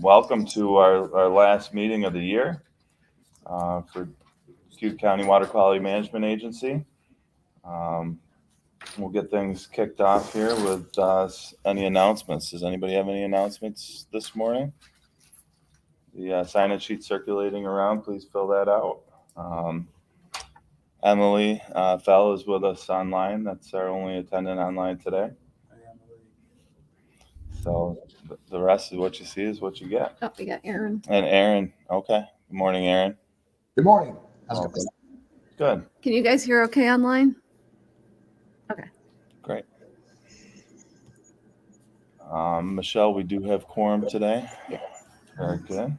Welcome to our last meeting of the year for Cayuga County Water Quality Management Agency. We'll get things kicked off here with any announcements. Does anybody have any announcements this morning? The sign-in sheet circulating around, please fill that out. Emily Fell is with us online. That's our only attendant online today. So the rest of what you see is what you get. Oh, we got Aaron. And Aaron. Okay. Good morning, Aaron. Good morning. How's it Okay. going? Good. Can you guys hear okay online? Okay. Great. Michelle, we do have quorum today. Very good.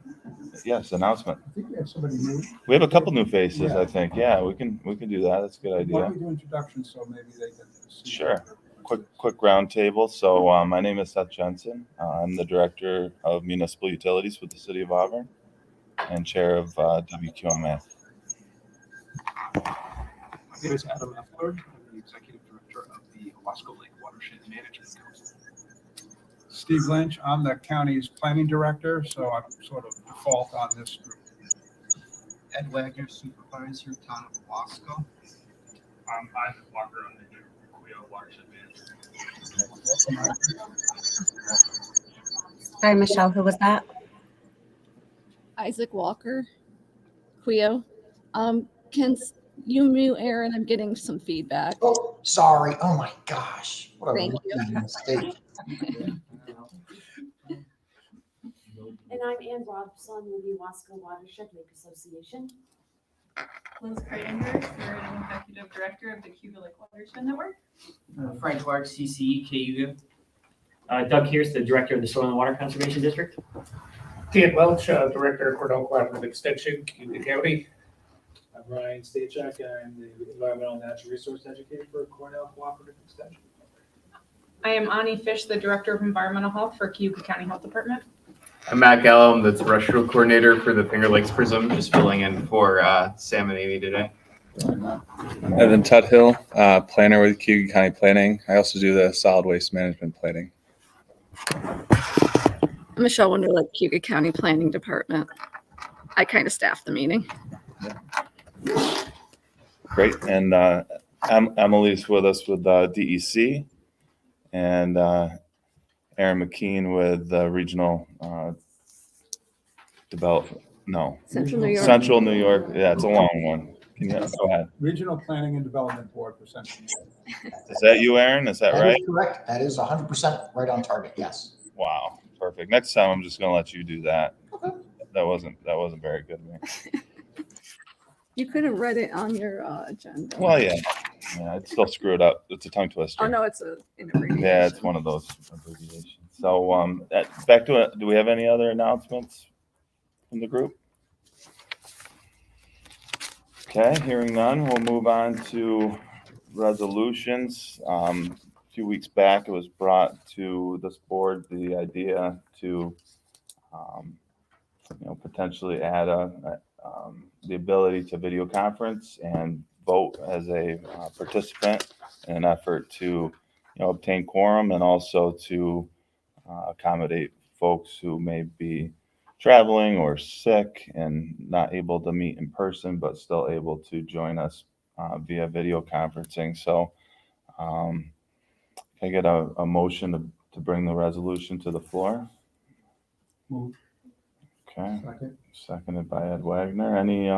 Yes, announcement. I think we have somebody new. We have a couple new faces, Yeah. I think. Yeah, we can do that. That's a good Why idea. don't we do introductions so maybe they can see? Sure. Quick round table. So my name is Seth Jensen. I'm the Director of Municipal Utilities with the City of Auburn and Chair of WQMA. My name is Adam Effler. I'm the Executive Director of the Owasco Lake Watershed Management Council. Steve Lynch, I'm the county's planning director, so I'm sort of default on this group. Ed Wagner, Supervisor, Town of Owasco. I'm Isaac Walker. I'm the Cayuga Watershed Manager. Sorry, Michelle, who was that? Isaac Walker, Quio. Can you mute Aaron? I'm getting some feedback. Oh, sorry. Oh my gosh. What a Thank rookie mistake. And I'm Ann Robson with the Owasco Watershed Lake Association. Liz Kreitinger, Spirit and Executive Director of the Cayuga Lake Watershed Network. Frank Clark, CCE, Cayuga. Doug Hearst, the Director of the Soil and Water Conservation District. Dan Welch, Director of Cornell Cooperative Extension, Cayuga County. I'm Ryan Stachek. I'm the Environmental and Natural Resource Educator for Cornell Cooperative Extension. I am Ani Fish, the Director of Environmental Health for Cayuga County Health Department. I'm Matt Gallo. I'm the terrestrial coordinator for the Finger Lakes Prism, just filling in for Sam and Amy today. Evan Tuthill, planner with Cayuga County Planning. I also do the solid waste management planning. Michelle Wonderlich, Cayuga County Planning Department. I kind of staff the meeting. Great. And Emily's with us with DEC and Aaron McKean with Regional Development. No. Central New York. Central New York. Yeah, it's a long one. Can you go ahead? Regional Planning and Development Board for Central New York. Is that you, Aaron? Is that right? That is correct. That is 100% right on target. Yes. Wow. Perfect. Next time I'm just gonna let you do that. Okay. That wasn't very good of me. You could have read it on your agenda. Well, yeah, I'd still screw it up. It's a tongue twister. Oh, no, it's an abbreviation. Yeah, it's one of those abbreviations. So back to it. Do we have any other announcements from the group? Okay, hearing none, we'll move on to resolutions. A few weeks back, it was brought to this board the idea to potentially add the ability to video conference and vote as a participant in an effort to obtain quorum and also to accommodate folks who may be traveling or sick and not able to meet in person, but still able to join us via video conferencing. So can I get a motion to bring the resolution to the floor? Move. Okay. Second. Seconded by Ed Wagner. Any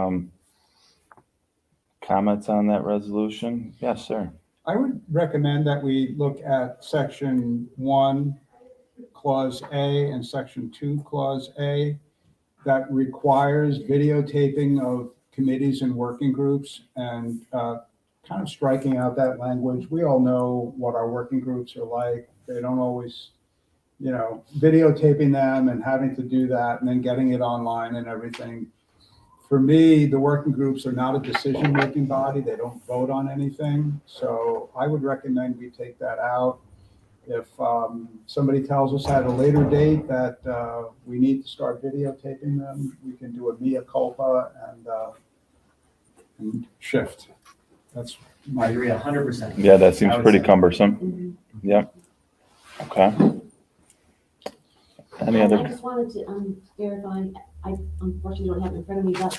comments on that resolution? Yes, sir. I would recommend that we look at Section 1, Clause A, and Section 2, Clause A, that requires videotaping of committees and working groups, and kind of striking out that language. We all know what our working groups are like. They don't always, videotaping them and having to do that and then getting it online and everything. For me, the working groups are not a decision-making body. They don't vote on anything. So I would recommend we take that out. If somebody tells us at a later date that we need to start videotaping them, we can do a mea culpa and shift. That's my. I agree 100%. Yeah, that seems pretty cumbersome. Yep. Okay. Any And I other? just wanted to verify, I unfortunately don't have it in front of me, but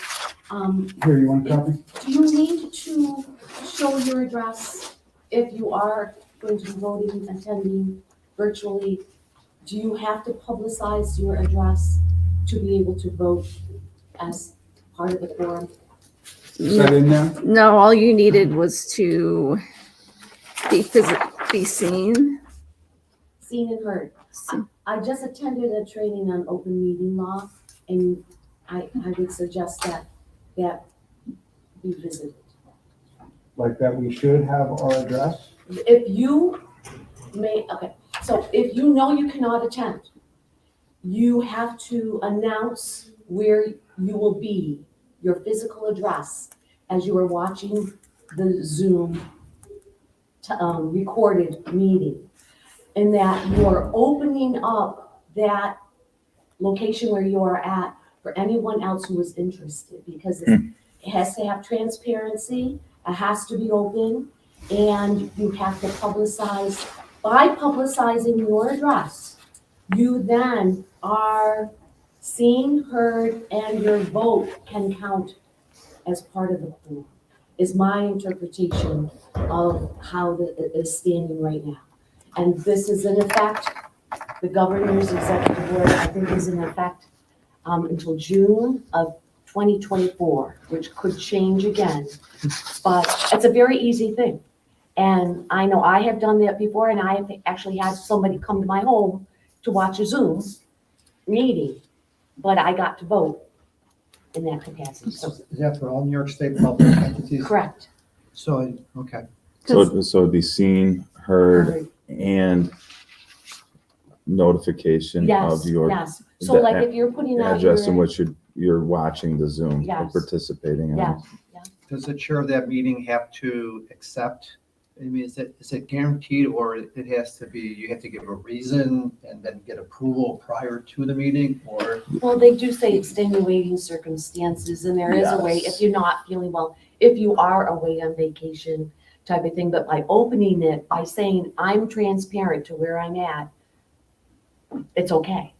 Here, you want a copy? do you need to show your address if you are going to be voting, attending virtually? Do you have to publicize your address to be able to vote as part of the quorum? Is that in there? No, all you needed was to be seen. Seen and heard. I just attended a training on open meeting law, and I would suggest that be visited. Like that we should have our address? If you may, okay, so if you know you cannot attend, you have to announce where you will be, your physical address, as you are watching the Zoom recorded meeting. And that you are opening up that location where you are at for anyone else who is interested, because it has to have transparency, it has to be open, and you have to publicize. By publicizing your address, you then are seen, heard, and your vote can count as part of the pool, is my interpretation of how it is standing right now. And this is in effect, the governor's executive order, I think, is in effect until June of 2024, which could change again. But it's a very easy thing. And I know I have done that before, and I have actually had somebody come to my home to watch a Zoom meeting, but I got to vote in that capacity. So, Is that for all New York State public entities? correct. So, okay. So it'd be seen, heard, and notification Yes, of your yes. So like if you're putting out your address in which you're watching the Zoom or Yes. participating in. Yes. Does the chair of that meeting have to accept? I mean, is it guaranteed, or it has to be, you have to give a reason and then get approval prior to the meeting, or? Well, they do say extenuating circumstances, and there is a way, if you're not feeling well, if you are away on vacation type of thing, but by opening it, by saying, I'm transparent to where I'm at, it's okay.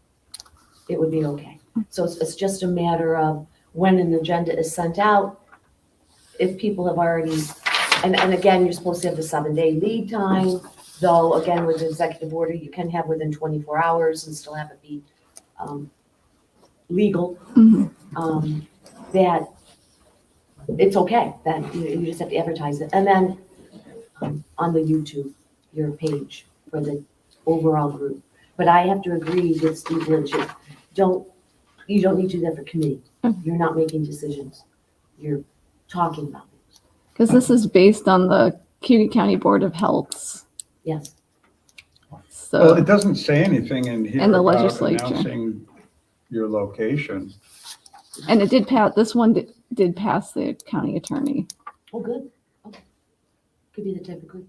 It would be okay. So it's just a matter of when an agenda is sent out, if people have already, and again, you're supposed to have the 7-day lead time, though, again, with the executive order, you can have within 24 hours and still have it be legal. That it's okay, that you just have to advertise it. And then on the YouTube, your page for the overall group. But I have to agree with Steve Lynch, you don't need to do that for committee. You're not making decisions. You're talking about it. Because this is based on the Cayuga County Board of Health's. Yes. Well, So, it doesn't say anything in here And the about legislature. announcing your location. and it did pass, this one did pass the county attorney. Oh, good. Okay. Could be the type of group.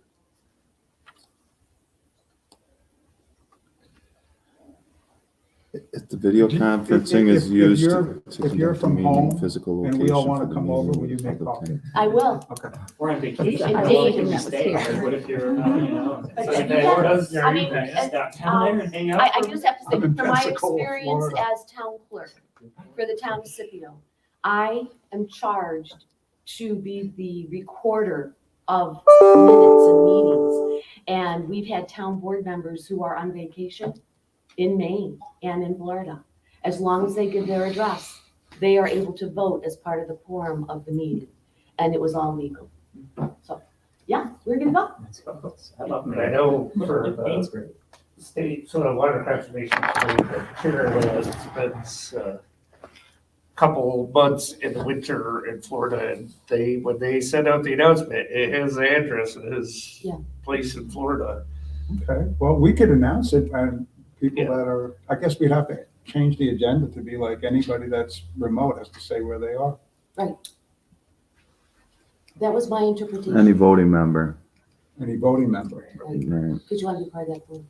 If the video If- conferencing if- is if used you're- to if you're conduct the from meeting, home physical and location. we all for want the to come meeting over, will will you be make public. coffee? I will. Okay. We're on vacation. I How did. long can we That was stay? here. Like, what if you're, you know, But it's like you that got- does, I mean, just got down there and hang out. I just have to say, I'm in from my Pensacola, experience Florida. as town clerk for the town of Scipio, I am charged to be the recorder of minutes and meetings. And we've had town board members who are on vacation in Maine and in Florida. As long as they give their address, they are able to vote as part of the quorum of the meeting. And it was all legal. So, yeah, we're gonna go. I love I know for the state sort of water conservation, the chair spends a couple months in the winter in Florida, and when they send out the announcement, it has the address of his Yeah. place in Florida. Okay, well, we could announce it, and people Yeah. that are, I guess we'd have to change the agenda to be like anybody that's remote has to say where they are. That was my interpretation. Any voting member, Any voting member. right? Did you want to be part of that group?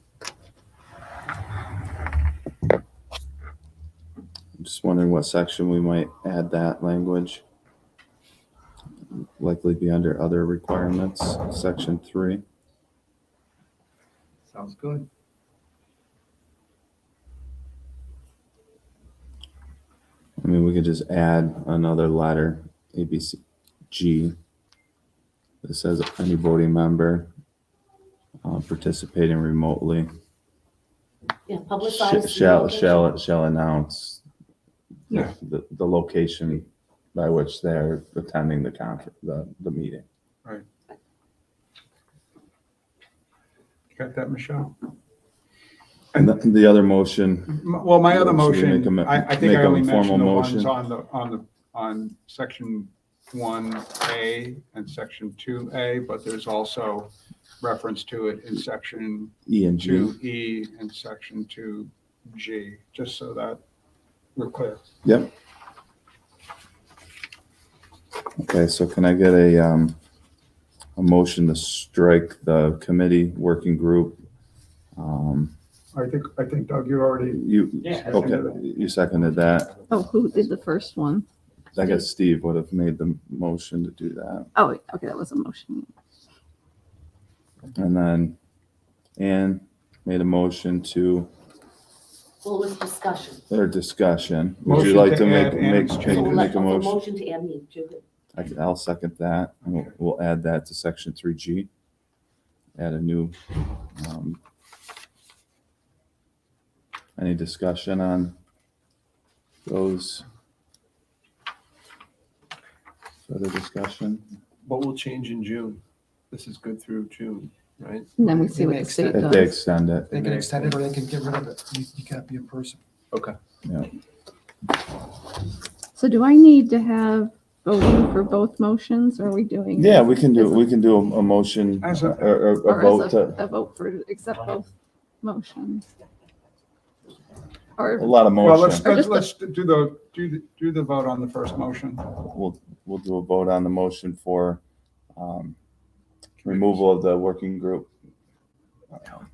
I'm just wondering what section we might add that language. Likely be under other requirements, section 3. Sounds good. mean, we could just add another letter, A, B, C, G. That says any voting member participating remotely Yeah, publicize. shall announce Yeah. the location by which they're attending the conference, the meeting. Got that, Michelle? And the other motion, Well, my other Should we make motion, a- I think make I a only formal mentioned the ones motion? on section 1A and section 2A, but there's also reference to it in section E and G. 2E and section 2G, just so that we're clear. Yep. Okay, so can I get a motion to strike the committee working group? I think Doug, you already. Okay, you seconded that. Oh, who did the first one? I guess Steve would have made the motion to do that. Oh, okay, that was a motion. And then Ann made a motion to, Well, with discussion. or discussion. Would you Motion like to to make, add make, Ann's make changes. make a Okay, motion? motion to add me, Judith. I'll second that. And we'll add that to section 3G. Add a new, any discussion on those? Further discussion? What will change in June? This is good through June, right? And then we see what the state If they does. extend it. They can extend it or they can get rid of it. You can't be in person. Okay. Yeah. So do I need to have voting for both motions, or are we doing? Yeah, we can do a motion As a- or a Or vote as to, a vote for, accept both motions? Or, a lot of Well, motion. let's do the vote on the first motion. We'll do a vote on the motion for removal of the working group. Can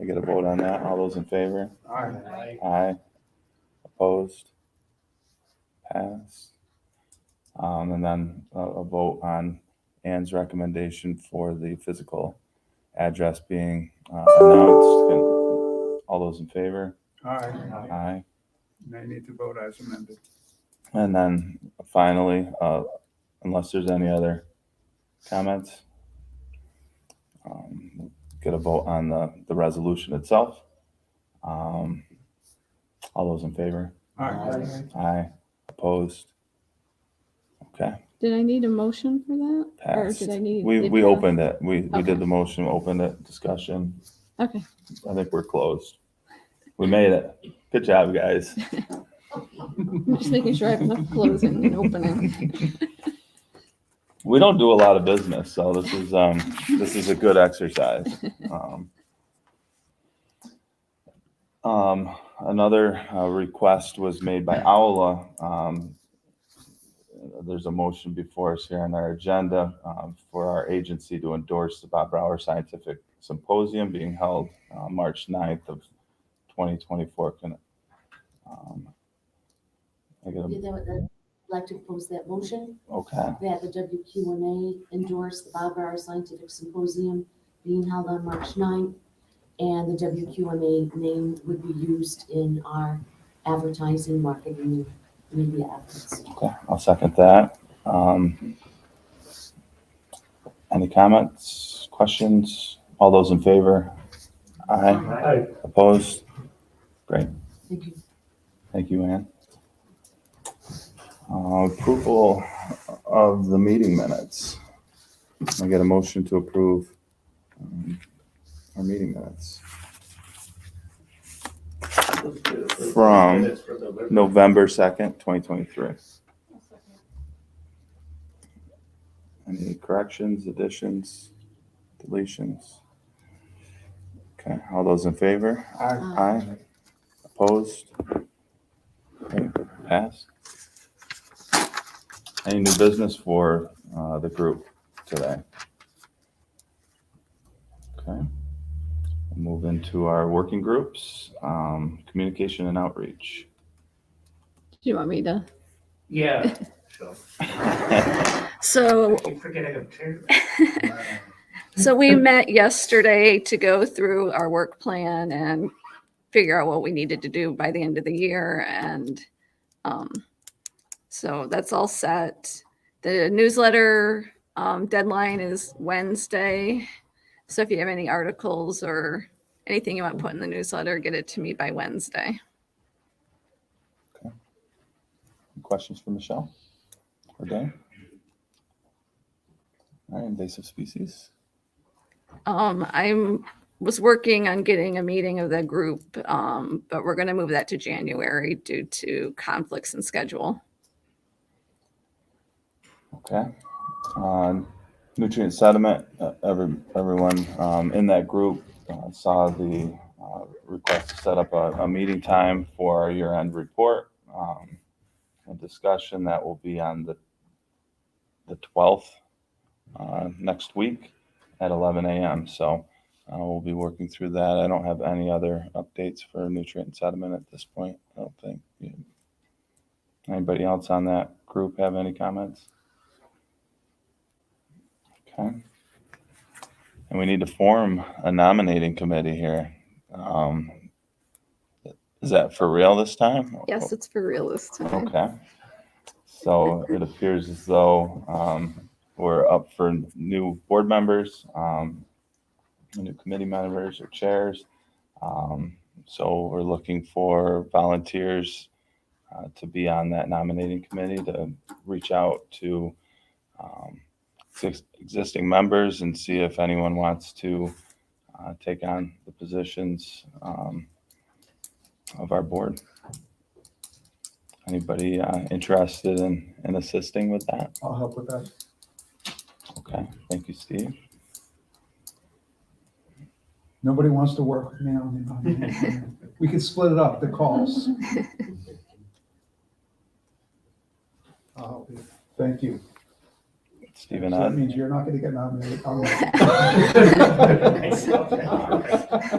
I get a vote on that? All those in favor? Aye. Aye. Opposed? Pass. And then a vote on Ann's recommendation for the physical address being announced. All those in favor? Aye. Aye. They need to vote as amended. And then finally, unless there's any other comments, get a vote on the resolution itself. All those in favor? Aye. Aye. Opposed? Okay, did I need a motion for that? Or passed. did I need? We it opened it. We Okay. did the motion, opened it, discussion. Okay. I think we're closed. We made it. Good job, guys. I'm just making sure I have enough closing and opening. We don't do a lot of business, so this is a good exercise. Another request was made by Aula. There's a motion before us here on our agenda for our agency to endorse the Bob Brower Scientific Symposium being held March 9th of 2024. I'd like to propose that motion, Okay. that the WQMA endorse the Bob Brower Scientific Symposium being held on March 9th, and the WQMA name would be used in our advertising, marketing, and media efforts. Okay, I'll second that. Any comments, questions? All those in favor? Aye. Aye. Opposed? Great. Thank you. Thank you, Ann. Approval of the meeting minutes. I get a motion to approve our meeting minutes from November 2nd, 2023. Any corrections, additions, deletions? Okay, all those in favor? Aye. Aye. Opposed? Okay, pass. Any new business for the group today? Okay. We'll move into our working groups, communication and outreach. Do you want me to? Yeah. Sure. So, Keep forgetting I'm chair. so we met yesterday to go through our work plan and figure out what we needed to do by the end of the year. And so that's all set. The newsletter deadline is Wednesday. So if you have any articles or anything you want to put in the newsletter, get it to me by Wednesday. Any questions for Michelle or Dan? All right, invasive species. I was working on getting a meeting of the group, but we're going to move that to January due to conflicts in schedule. Okay. Nutrient sediment, everyone in that group saw the request to set up a meeting time for our year-end report and discussion that will be on the 12th next week at 11 a.m. So we'll be working through that. I don't have any other updates for nutrient sediment at this point, I don't think. Anybody else on that group have any comments? Okay. And we need to form a nominating committee here. Is that for real this time? Yes, it's for real this time. Okay. So it appears as though we're up for new board members, new committee members or chairs. So we're looking for volunteers to be on that nominating committee, to reach out to existing members and see if anyone wants to take on the positions of our board. Anybody interested in assisting with that? I'll help with that. Okay, thank you, Steve. Nobody wants to work with me on it. We can split it up, the calls. I'll help you. Thank you. Stephen, So that means you're not going to get nominated.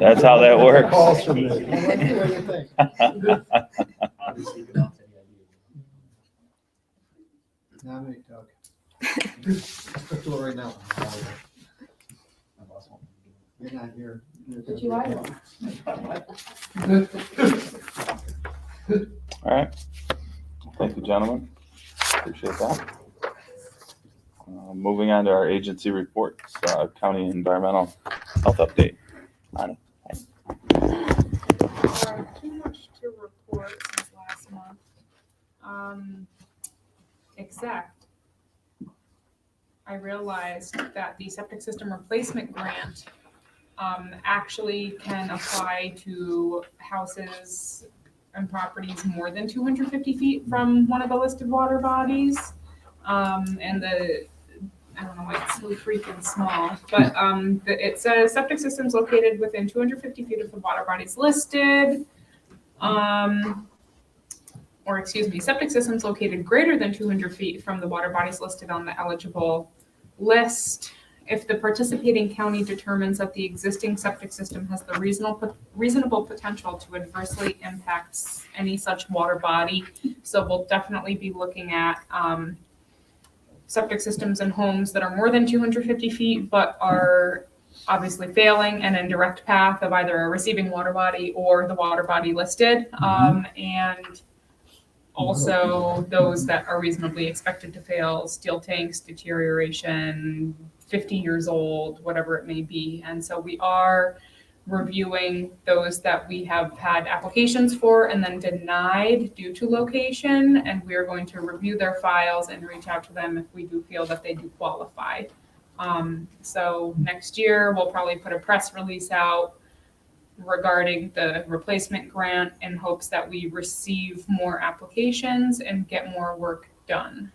That's how that works. Calls from me. What do you think? Nominate Doug. Let's do it right now. You're not here. But you are one. All right. Thank you, gentlemen. Appreciate that. Moving on to our agency reports, county environmental health update. Ani? Too much to report since last month. Except I realized that the septic system replacement grant actually can apply to houses and properties more than 250 feet from one of the listed water bodies. And I don't know why it's so freaking small, but it says septic systems located within 250 feet of the water bodies listed. Or excuse me, septic systems located greater than 200 feet from the water bodies listed on the eligible list. If the participating county determines that the existing septic system has the reasonable potential to adversely impact any such water body. So we'll definitely be looking at septic systems in homes that are more than 250 feet, but are obviously failing and in direct path of either a receiving water body or the water body listed. And also those that are reasonably expected to fail, steel tanks, deterioration, 50 years old, whatever it may be. And so we are reviewing those that we have had applications for and then denied due to location. And we are going to review their files and reach out to them if we do feel that they do qualify. So next year, we'll probably put a press release out regarding the replacement grant in hopes that we receive more applications and get more work done.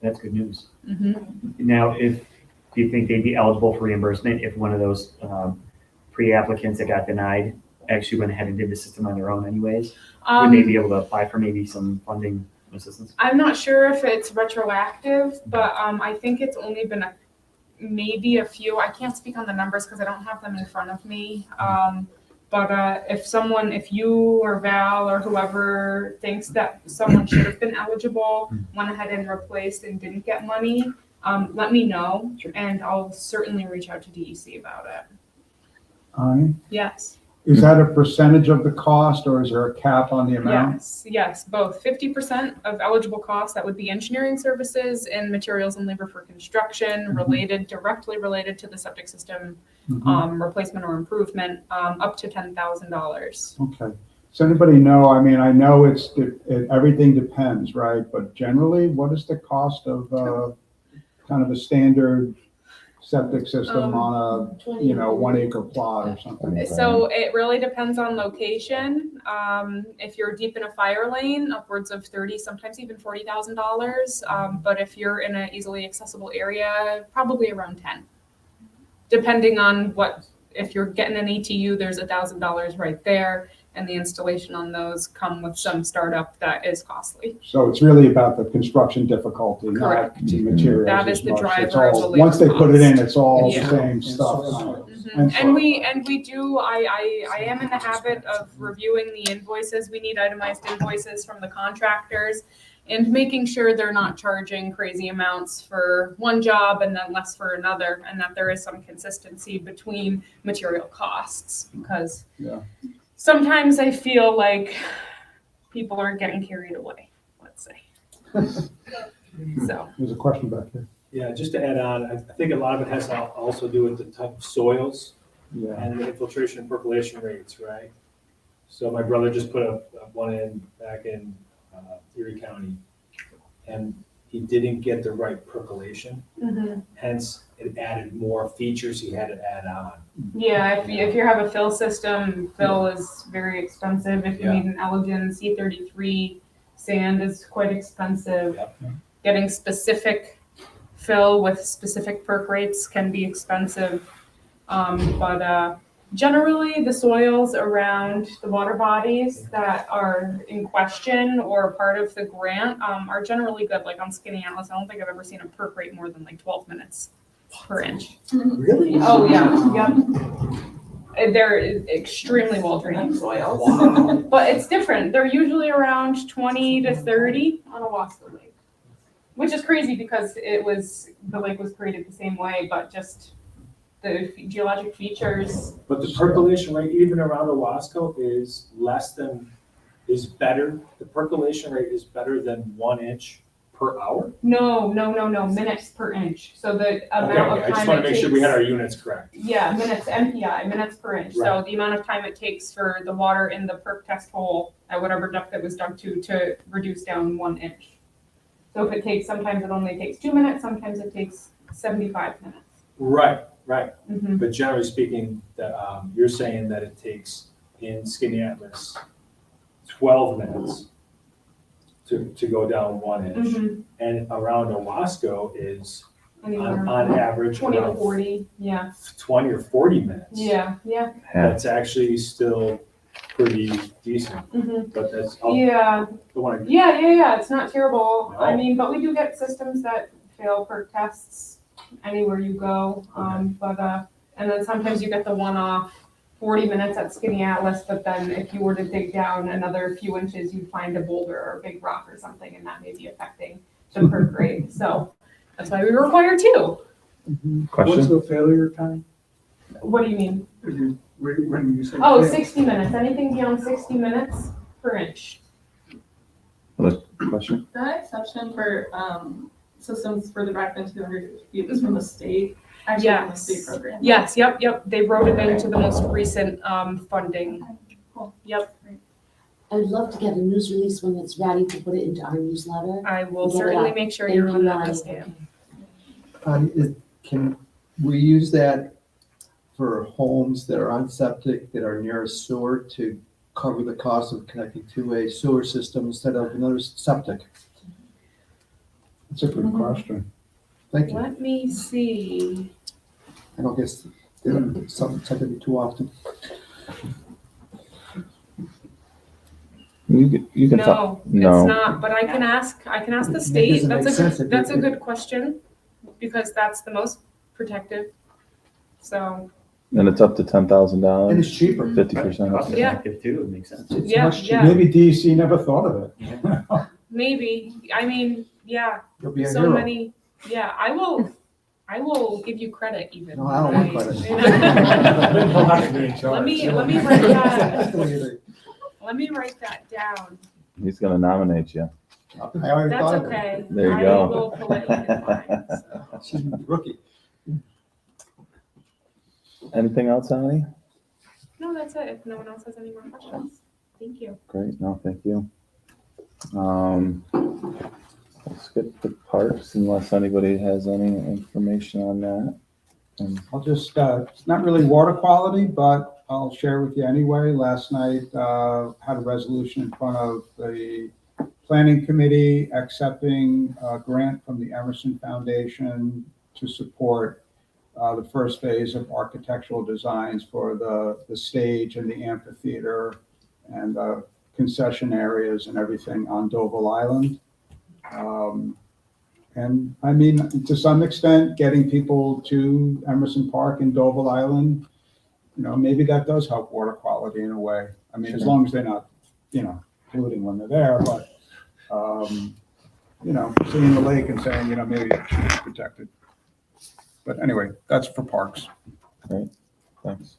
That's good news. Mm-hmm. Now, do you think they'd be eligible for reimbursement if one of those pre-applicants that got denied actually went ahead and did the system on their own anyways? Would they be able to apply for maybe some funding assistance? I'm not sure if it's retroactive, but I think it's only been maybe a few. I can't speak on the numbers because I don't have them in front of me. But if you or Val or whoever thinks that someone should have been eligible, went ahead and replaced and didn't get money, let me know, and I'll certainly reach out to DEC about it. Connie? Yes. Is that a percentage of the cost or is there a cap on the amount? Yes, both. 50% of eligible costs, that would be engineering services and materials and labor for construction directly related to the septic system replacement or improvement, up to $10,000. Okay. Does anybody know, I mean, I know everything depends, right? But generally, what is the cost of kind of a standard septic system on a, 1 acre plot or something? So it really depends on location. If you're deep in a fire lane, upwards of $30,000, sometimes even $40,000. But if you're in an easily accessible area, probably around 10. Depending on if you're getting an ATU, there's $1,000 right there. And the installation on those come with some startup that is costly. So it's really about the construction difficulty, Correct. not the materials. That is as the much. driver It's of the all, labor once they put it in, it's all Yeah. the same stuff. And we do, I am in the habit of reviewing the invoices. We need itemized invoices from the contractors and making sure they're not charging crazy amounts for one job and then less for another, and that there is some consistency between material costs, because sometimes I feel like people are getting carried away, let's say. So. There's a question back there. Yeah, just to add on, I think a lot of it has to also do with the type of soils and the infiltration and percolation rates, right? So my brother just put one in back in Erie County, and he didn't get the right percolation. Hence, it added more features he had to add on. Yeah, if you have a fill system, fill is very expensive. If you need an Elgin C33 sand is quite expensive. Getting specific fill with specific perk rates can be expensive. But generally, the soils around the water bodies that are in question or part of the grant are generally good. Like on Skinny Atlas, I don't think I've ever seen a perk rate more than like 12 minutes per inch. Really? Oh, yeah, yep. They're extremely well drained soils. Wow. But it's different. They're usually around 20 to 30 on Owasco Lake, which is crazy because the lake was created the same way, but just the geologic features. But the percolation rate, even around Owasco, is better. The percolation rate is better than 1 inch per hour? No, minutes per inch. So the amount of time I just want to make sure we had our units correct. Yeah, minutes, MPI, minutes per inch. Right. So the amount of time it takes for the water in the perk test hole at whatever depth it was dug to reduce down 1 inch. So if it takes, sometimes it only takes 2 minutes, sometimes it takes 75 minutes. Right. Mm-hmm. But generally speaking, you're saying that it takes in Skinny Atlas 12 minutes to go down 1 inch. Mm-hmm. And around Owasco is Anywhere on average 20 to around 40, yeah. 20 or 40 minutes. Yeah. That's actually still pretty decent. Mm-hmm. But that's Yeah, it's not terrible. No. I mean, but we do get systems that fail perk tests anywhere you go. And then sometimes you get the one-off 40 minutes at Skinny Atlas, but then if you were to dig down another few inches, you'd find a boulder or a big rock or something, and that may be affecting the perk rate. So that's why we require two. Question? What's the failure time? What do you mean? When you say? Oh, fail- 60 minutes. Anything beyond 60 minutes per inch. Another question? That exception for systems further back than 200 feet is from the state, actually from the state program. Yes, yep. They wrote it into the most recent funding. Cool. Yep. I'd love to get a news release when it's ready to put it into our newsletter. I will Get it certainly out. make sure Thank you're on you, that Lonnie. list, Dan. Can we use that for homes that are on septic, that are near a sewer, to cover the cost of connecting to a sewer system instead of another septic? That's a good question. Thank you. Let me see. I don't guess they don't something too often. You can No, no. it's not, but I can ask the state. doesn't make sense if That's a you- good question, because that's the most protective. So, And it's up to $10,000. And it's cheaper. 50% off. Cost Yeah. effective too, it makes sense. It's Yeah, much cheaper. yeah. Maybe DEC never thought of it. maybe, I mean, yeah, You'll be a so hero. many, yeah, I I will give you credit even. No, I don't want Let me write that. Let me write that down. He's gonna nominate you. I already That's thought of it. okay. There you I go. will politely decline. So. She's a rookie. Anything else, Ani? No, that's it. If no one else has any more questions, thank you. Great, no, thank you. Let's skip the parks unless anybody has any information on that. And I'll just, it's not really water quality, but I'll share with you anyway. Last night, had a resolution in front of the planning committee accepting a grant from the Emerson Foundation to support the first phase of architectural designs for the stage and the amphitheater and concession areas and everything on Doval Island. And I mean, to some extent, getting people to Emerson Park and Doval Island, you know, maybe that does help water quality in a way. I mean, as long as they're not, you know, polluting when they're there, but, you know, seeing the lake and saying, you know, maybe it should be protected. But anyway, that's for parks. Great, thanks.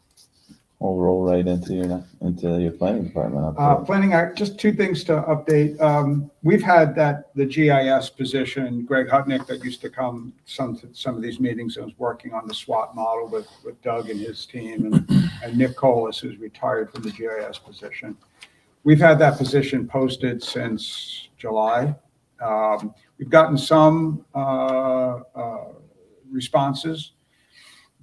We'll roll right into your planning department update. Planning, just two things to update. We've had the GIS position, Greg Hutnick, that used to come to some of these meetings and was working on the SWOT model with Doug and his team, and Nick Colas, who's retired from the GIS position. We've had that position posted since July. We've gotten some responses,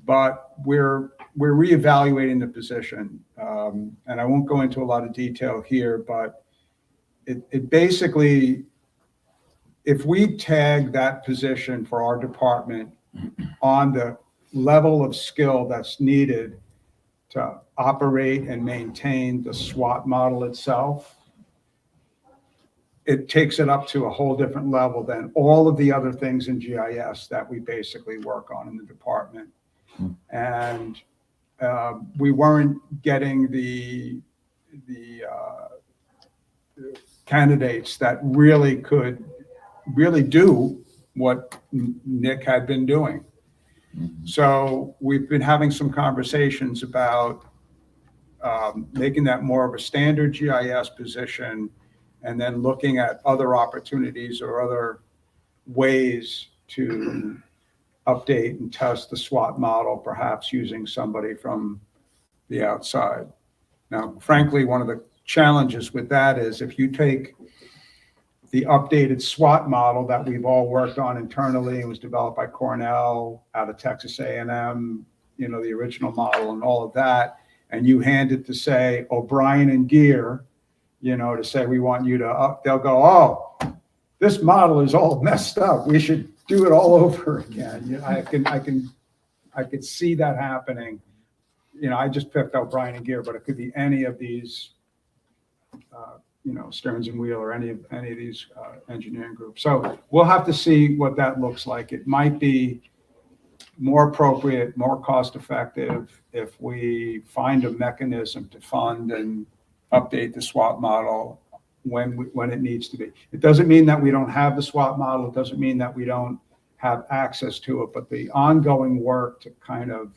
but we're reevaluating the position. And I won't go into a lot of detail here, but it basically, if we tag that position for our department on the level of skill that's needed to operate and maintain the SWOT model itself, it takes it up to a whole different level than all of the other things in GIS that we basically work on in the department. And we weren't getting the candidates that really could do what Nick had been doing. So we've been having some conversations about making that more of a standard GIS position, and then looking at other opportunities or other ways to update and test the SWOT model, perhaps using somebody from the outside. Now, frankly, one of the challenges with that is if you take the updated SWOT model that we've all worked on internally, it was developed by Cornell out of Texas A&M, you know, the original model and all of that, and you hand it to, say, O'Brien and Gear, you know, to say, we want you to they'll go, oh, this model is all messed up. We should do it all over again. You know, I could see that happening. You know, I just picked O'Brien and Gear, but it could be any of these, you know, Stearns and Wheel or any of these engineering groups. So we'll have to see what that looks like. It might be more appropriate, more cost effective if we find a mechanism to fund and update the SWOT model when it needs to be. It doesn't mean that we don't have the SWOT model. It doesn't mean that we don't have access to it, but the ongoing work to kind of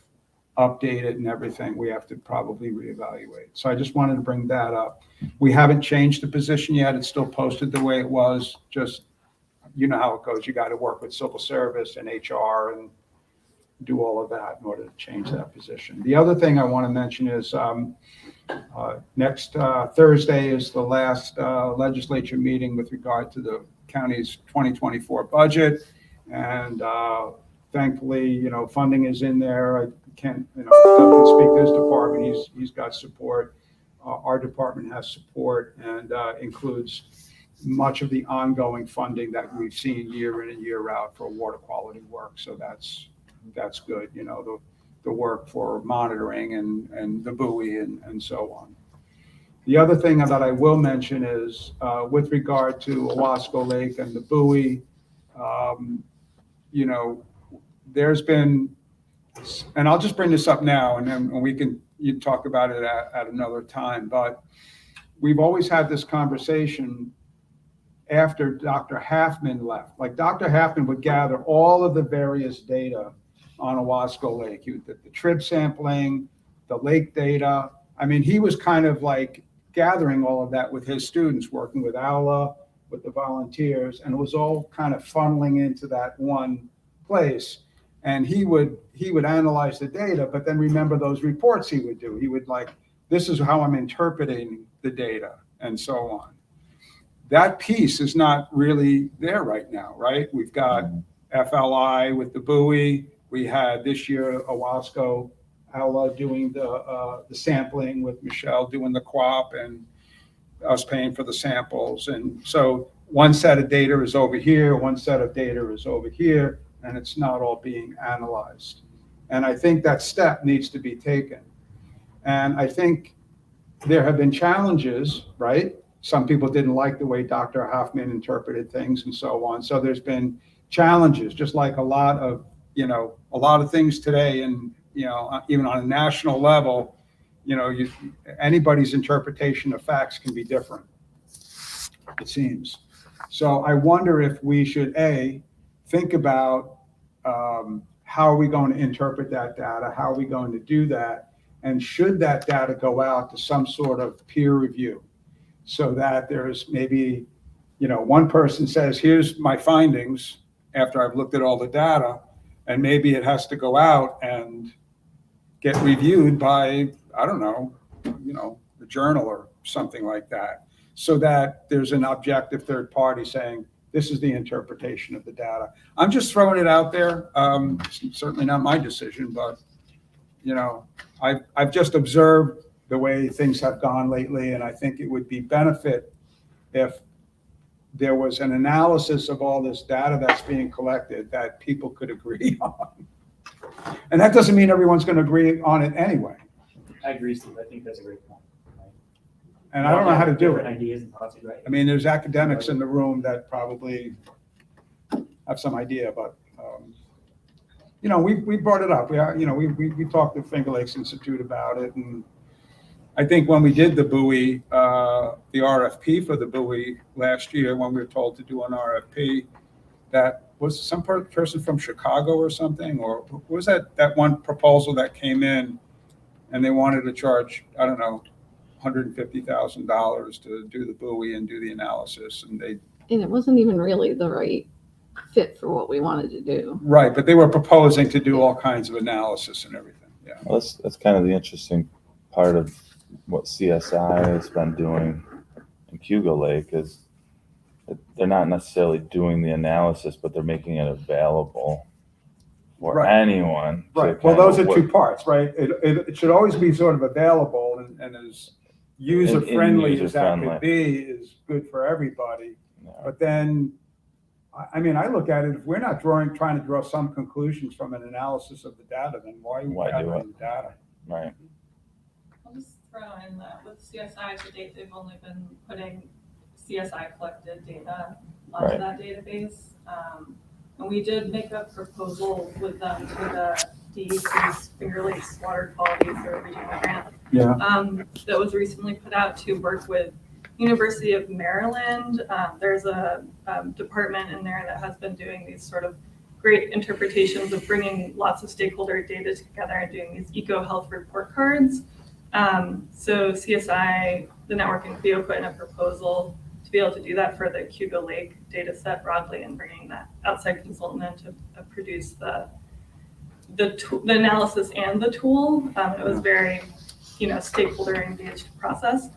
update it and everything, we have to probably reevaluate. So I just wanted to bring that up. We haven't changed the position yet. It's still posted the way it was. Just, you know how it goes. You got to work with civil service and HR and do all of that in order to change that position. The other thing I want to mention is next Thursday is the last legislature meeting with regard to the county's 2024 budget. And thankfully, you know, funding is in there. I can't, you know, Doug can speak to his department. He's got support. Our department has support and includes much of the ongoing funding that we've seen year in and year out for water quality work. So that's good. You know, the work for monitoring and the buoy and so on. The other thing that I will mention is with regard to Owasco Lake and the buoy, you know, there's been, and I'll just bring this up now and then you can talk about it at another time, but we've always had this conversation after Dr. Halfman left. Like Dr. Halfman would gather all of the various data on Owasco Lake. He did the trib sampling, the lake data. I mean, he was kind of like gathering all of that with his students, working with Aula, with the volunteers, and it was all kind of funneling into that one place. And he would analyze the data, but then remember those reports he would do. He would like, this is how I'm interpreting the data, and so on. That piece is not really there right now, right? We've got FLI with the buoy. We had this year Owasco, Aula doing the sampling with Michelle doing the QUAP and us paying for the samples. And so one set of data is over here, one set of data is over here, and it's not all being analyzed. And I think that step needs to be taken. And I think there have been challenges, right? Some people didn't like the way Dr. Hoffman interpreted things and so on. So there's been challenges, just like a lot of things today, and, even on a national level, anybody's interpretation of facts can be different, it seems. So I wonder if we should, think about how are we going to interpret that data? How are we going to do that? And should that data go out to some sort of peer review so that there's maybe, one person says, here's my findings after I've looked at all the data, and maybe it has to go out and get reviewed by, I don't know, the journal or something like that, so that there's an objective third party saying, this is the interpretation of the data. I'm just throwing it out there. It's certainly not my decision, but, I've just observed the way things have gone lately, and I think it would be benefit if there was an analysis of all this data that's being collected that people could agree on. And that doesn't mean everyone's going to agree on it anyway. I agree, Steve. I think that's a great point. And I don't know how to do it. Different ideas and thoughts, right? I mean, there's academics in the room that probably have some idea, but, we brought it up. We talked to Finger Lakes Institute about it. And I think when we did the buoy, the RFP for the buoy last year, when we were told to do an RFP, that was some person from Chicago or something, or was that one proposal that came in and they wanted to charge, I don't know, $150,000 to do the buoy and do the analysis, and it wasn't even really the right fit for what we wanted to do. Right, but they were proposing to do all kinds of analysis and everything. Yeah, well, that's kind of the interesting part of what CSI has been doing in Cayuga Lake, is that they're not necessarily doing the analysis, but they're making it available for anyone. Right. Well, those are two parts, right? It should always be sort of available and as user-friendly as that could be is good for everybody. Yeah. But then, I mean, I look at it, if we're not trying to draw some conclusions from an analysis of the data, then why do gathering the data? Right. I'll just throw in that with CSI to date, they've only been putting CSI collected data onto that database. And we did make a proposal with them to the DEC's Finger Lakes Water Quality for a regional grant. Yeah. That was recently put out to work with University of Maryland. There's a department in there that has been doing these sort of great interpretations of bringing lots of stakeholder data together and doing these eco-health report cards. So CSI, the network in Clio, put in a proposal to be able to do that for the Cayuga Lake data set broadly, and bringing that outside consultant in to produce the analysis and the tool. It was very, stakeholder engaged process.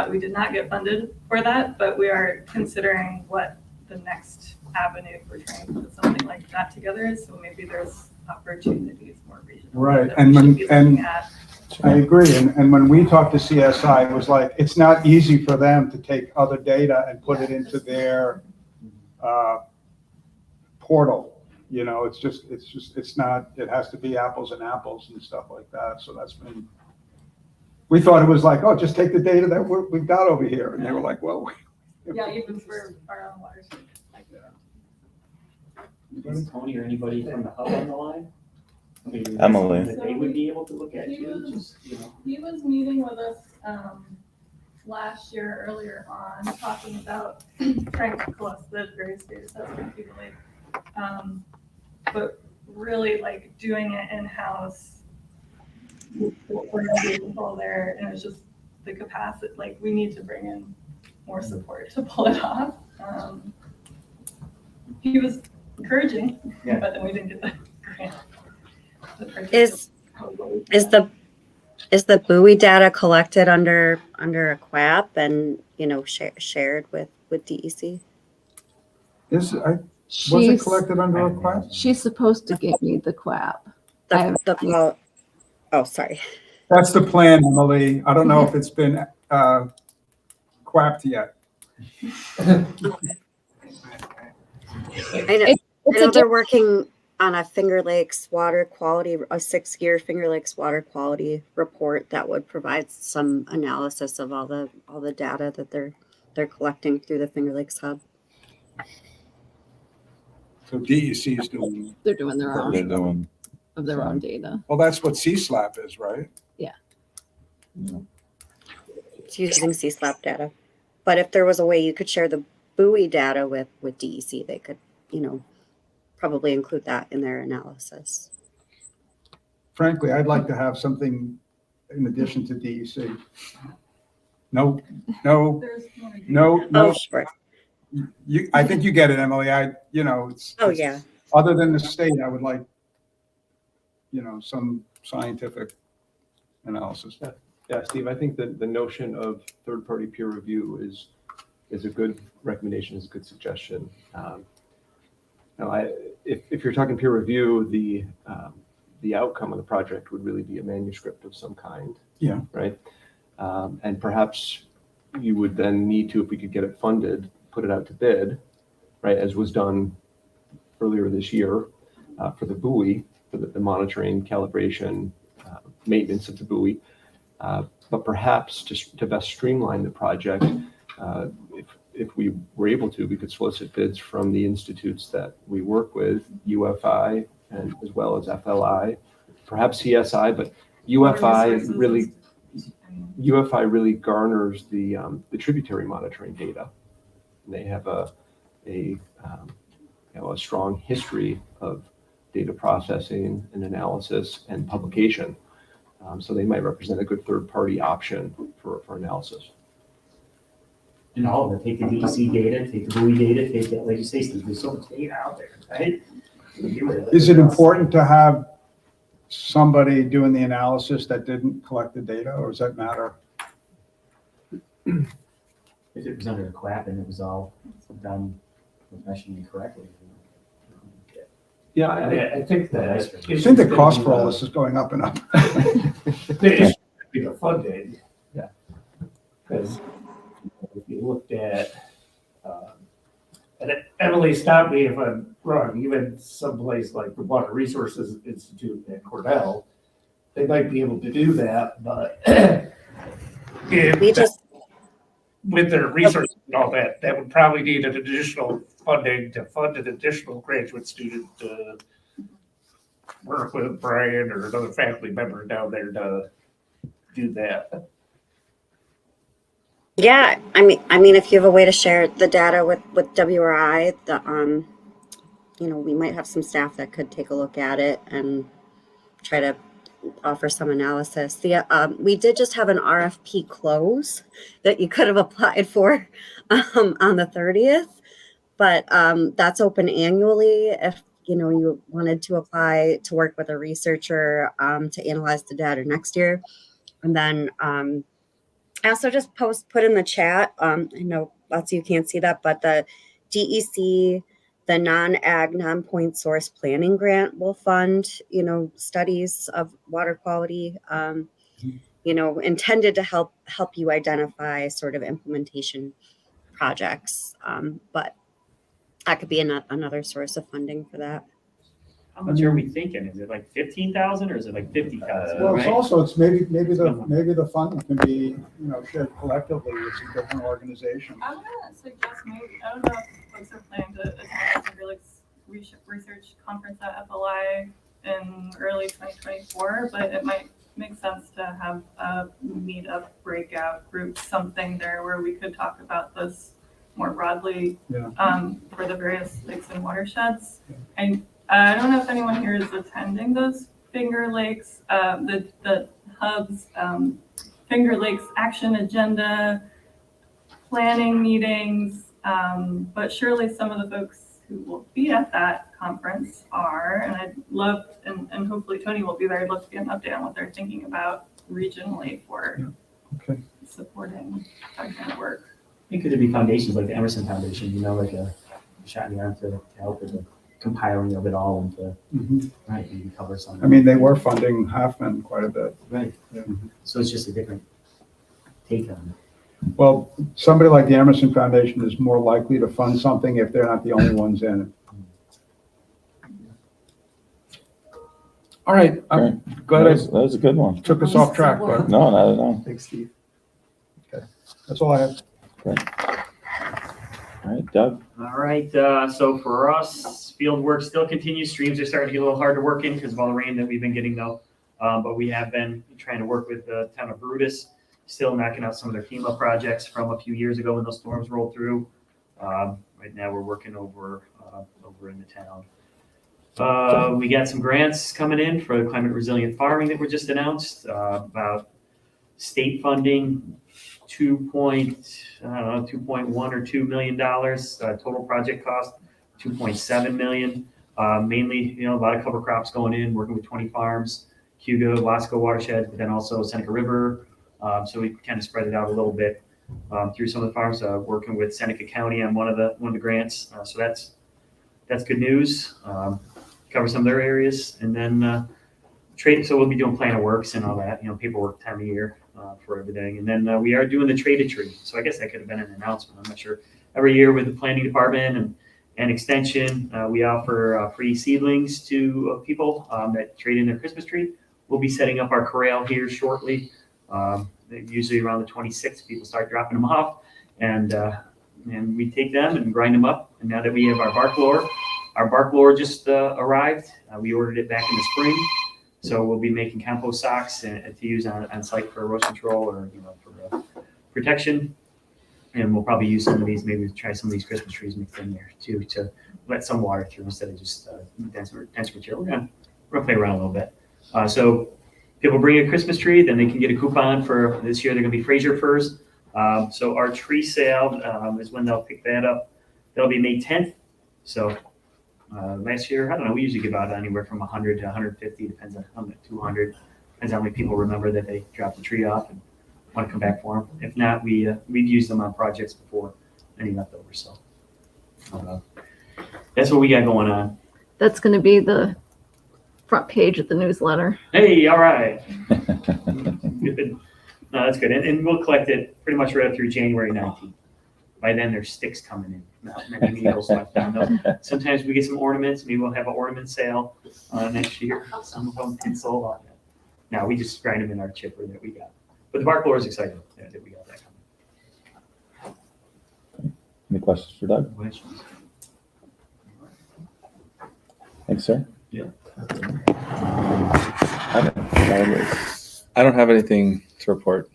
We did not get funded for that, but we are considering what the next avenue for trying to put something like that together is. So maybe there's opportunities more regional. Right, and I agree. And when we talked to CSI, it was like, it's not easy for them to take other data and put it into their portal. It's not, it has to be apples and apples and stuff like that. So we thought it was like, oh, just take the data that we've got over here. And they were like, well. Yeah, even for our own watershed. Is Tony or anybody from the hub on the line? Emily. That they would be able to look at He too. was meeting with us last year earlier on, talking about trying to collect the various data sets from Cayuga Lake. But really like doing it in-house. We're people there, and it was just the capacity, like we need to bring in more support to pull it off. He was encouraging, Yeah. but then we didn't get the grant. Is the buoy data collected under a QAP and shared with DEC? Was it She's, collected under a class? she's supposed to give me the quap. Oh, sorry. That's the plan, Emily. I don't know if it's been quapped yet. I know they're working on a Finger Lakes water quality, a 6-year Finger Lakes water quality report that would provide some analysis of all the data that they're collecting through the Finger Lakes hub. So DEC is doing. They're doing their own. They're doing. Of their own data. Well, that's what CSLAP is, right? Yeah. It's using CSLAP data. But if there was a way you could share the buoy data with DEC, they could, probably include that in their analysis. Frankly, I'd like to have something in addition to DEC. No. Oh, sure. I think you get it, Emily. It's. Oh, yeah. Other than the state, I would like, some scientific analysis. Yeah, Steve, I think that the notion of third-party peer review is a good recommendation, is a good suggestion. If you're talking peer review, the outcome of the project would really be a manuscript of some kind. Yeah. Right. And perhaps you would then need to, if we could get it funded, put it out to bid, right, as was done earlier this year for the buoy, for the monitoring, calibration, maintenance of the buoy. But perhaps to best streamline the project, if we were able to, we could solicit bids from the institutes that we work with, UFI, and as well as FLI, perhaps CSI, but UFI really garners the tributary monitoring data. And they have a strong history of data processing and analysis and publication. So they might represent a good third-party option for analysis. And all of it, take the DEC data, take the buoy data, take that, like you say, Steve, there's so much data out there, right? Is it important to have somebody doing the analysis that didn't collect the data, or does that matter? If it was under a QAP and it was all done professionally correctly. Yeah, I think that. I think the cost for all this is going up and up. The issue would be the funding. Yeah. Because if you looked at, and Emily, stop me if I'm wrong, even someplace like the Water Resources Institute at Cornell, they might be able to do that, but with their research and all that, that would probably need an additional funding to fund an additional graduate student to work with Brian or another faculty member down there to do that. Yeah, I mean, if you have a way to share the data with WRI, we might have some staff that could take a look at it and try to offer some analysis. We did just have an RFP close that you could have applied for on the 30th, but that's open annually if you wanted to apply to work with a researcher to analyze the data next year. And then I also just put in the chat, I know lots of you can't see that, but the DEC, the non-ag, non-point source planning grant will fund, studies of water quality, intended to help you identify sort of implementation projects. But that could be another source of funding for that. How much are we thinking? Is it like 15,000 or is it like 50,000? Well, it's maybe the fund can be shared collectively with some different organizations. I'm gonna suggest maybe, I don't know if folks are planning to attend the Finger Lakes Research Conference at FLI in early 2024, but it might make sense to have a meetup breakout group, something there where we could talk about this more broadly for the various lakes and watersheds. And I don't know if anyone here is attending those Finger Lakes, the hubs, Finger Lakes action agenda, planning meetings, but surely some of the folks who will be at that conference are, and I'd love, and hopefully Tony will be there, I'd love to get an update on what they're thinking about regionally for supporting that kind of work. I think could be foundations like the Emerson Foundation, you know, like a shot in the arm to help with the compiling of it all and to, right, maybe cover some. I mean, they were funding Hoffman quite a bit. Right. Yeah. So it's just a different take on it. Well, somebody like the Emerson Foundation is more likely to fund something if they're not the only ones in it. All right, I'm glad That was a good one. took us off track, but No, not at all. thanks, Steve. Okay, that's all I have. All right, Doug. All right, so for us, field work still continues. Streams are starting to get a little hard to work in because of all the rain that we've been getting though. But we have been trying to work with the town of Brutus, still knocking out some of their FEMA projects from a few years ago when those storms rolled through. Right now we're working over in the town. We got some grants coming in for the climate resilient farming that were just announced, about state funding, 2.1 or $2 million, total project cost, 2.7 million. Mainly, you know, a lot of cover crops going in, working with 20 farms, Cayuga, Wasco watersheds, but then also Seneca River. So we kind of spread it out a little bit through some of the farms, working with Seneca County on one of the grants. So that's good news. Cover some of their areas, and then trade. So we'll be doing plan of works and all that, you know, paperwork time of year for everything. And then we are doing the trade a tree. So I guess that could have been an announcement. I'm not sure. Every year with the planning department and extension, we offer free seedlings to people that trade in their Christmas tree. We'll be setting up our corral here shortly. Usually around the 26th, people start dropping them off, and we take them and grind them up. And now that we have our bark blower just arrived. We ordered it back in the spring, so we'll be making compost socks to use on site for erosion control or, you know, for protection. And we'll probably use some of these, maybe try some of these Christmas trees mixed in there too, to let some water through instead of just dense material. We're gonna play around a little bit. So people bring a Christmas tree, then they can get a coupon for this year. They're gonna be Fraser firs. So our tree sale is when they'll pick that up. That'll be May 10th. So last year, I don't know, we usually give out anywhere from 100 to 150, depends on how much, 200, depends on how many people remember that they dropped the tree off and want to come back for them. If not, we've used them on projects before, any leftovers. So that's what we got going on. That's going to be the front page of the newsletter. Hey, all right. Good. No, that's good. And we'll collect it pretty much right up through January 19th. By then, there's sticks coming in. Not many needles left on those. Sometimes we get some ornaments. Maybe we'll have an ornament sale next year. Some of them tinsel on it. No, we just grind them in our chipper that we got. But the bark blower is exciting that we got that coming. Any questions for Doug? Questions? Thanks, sir. Yeah. I don't have anything to report.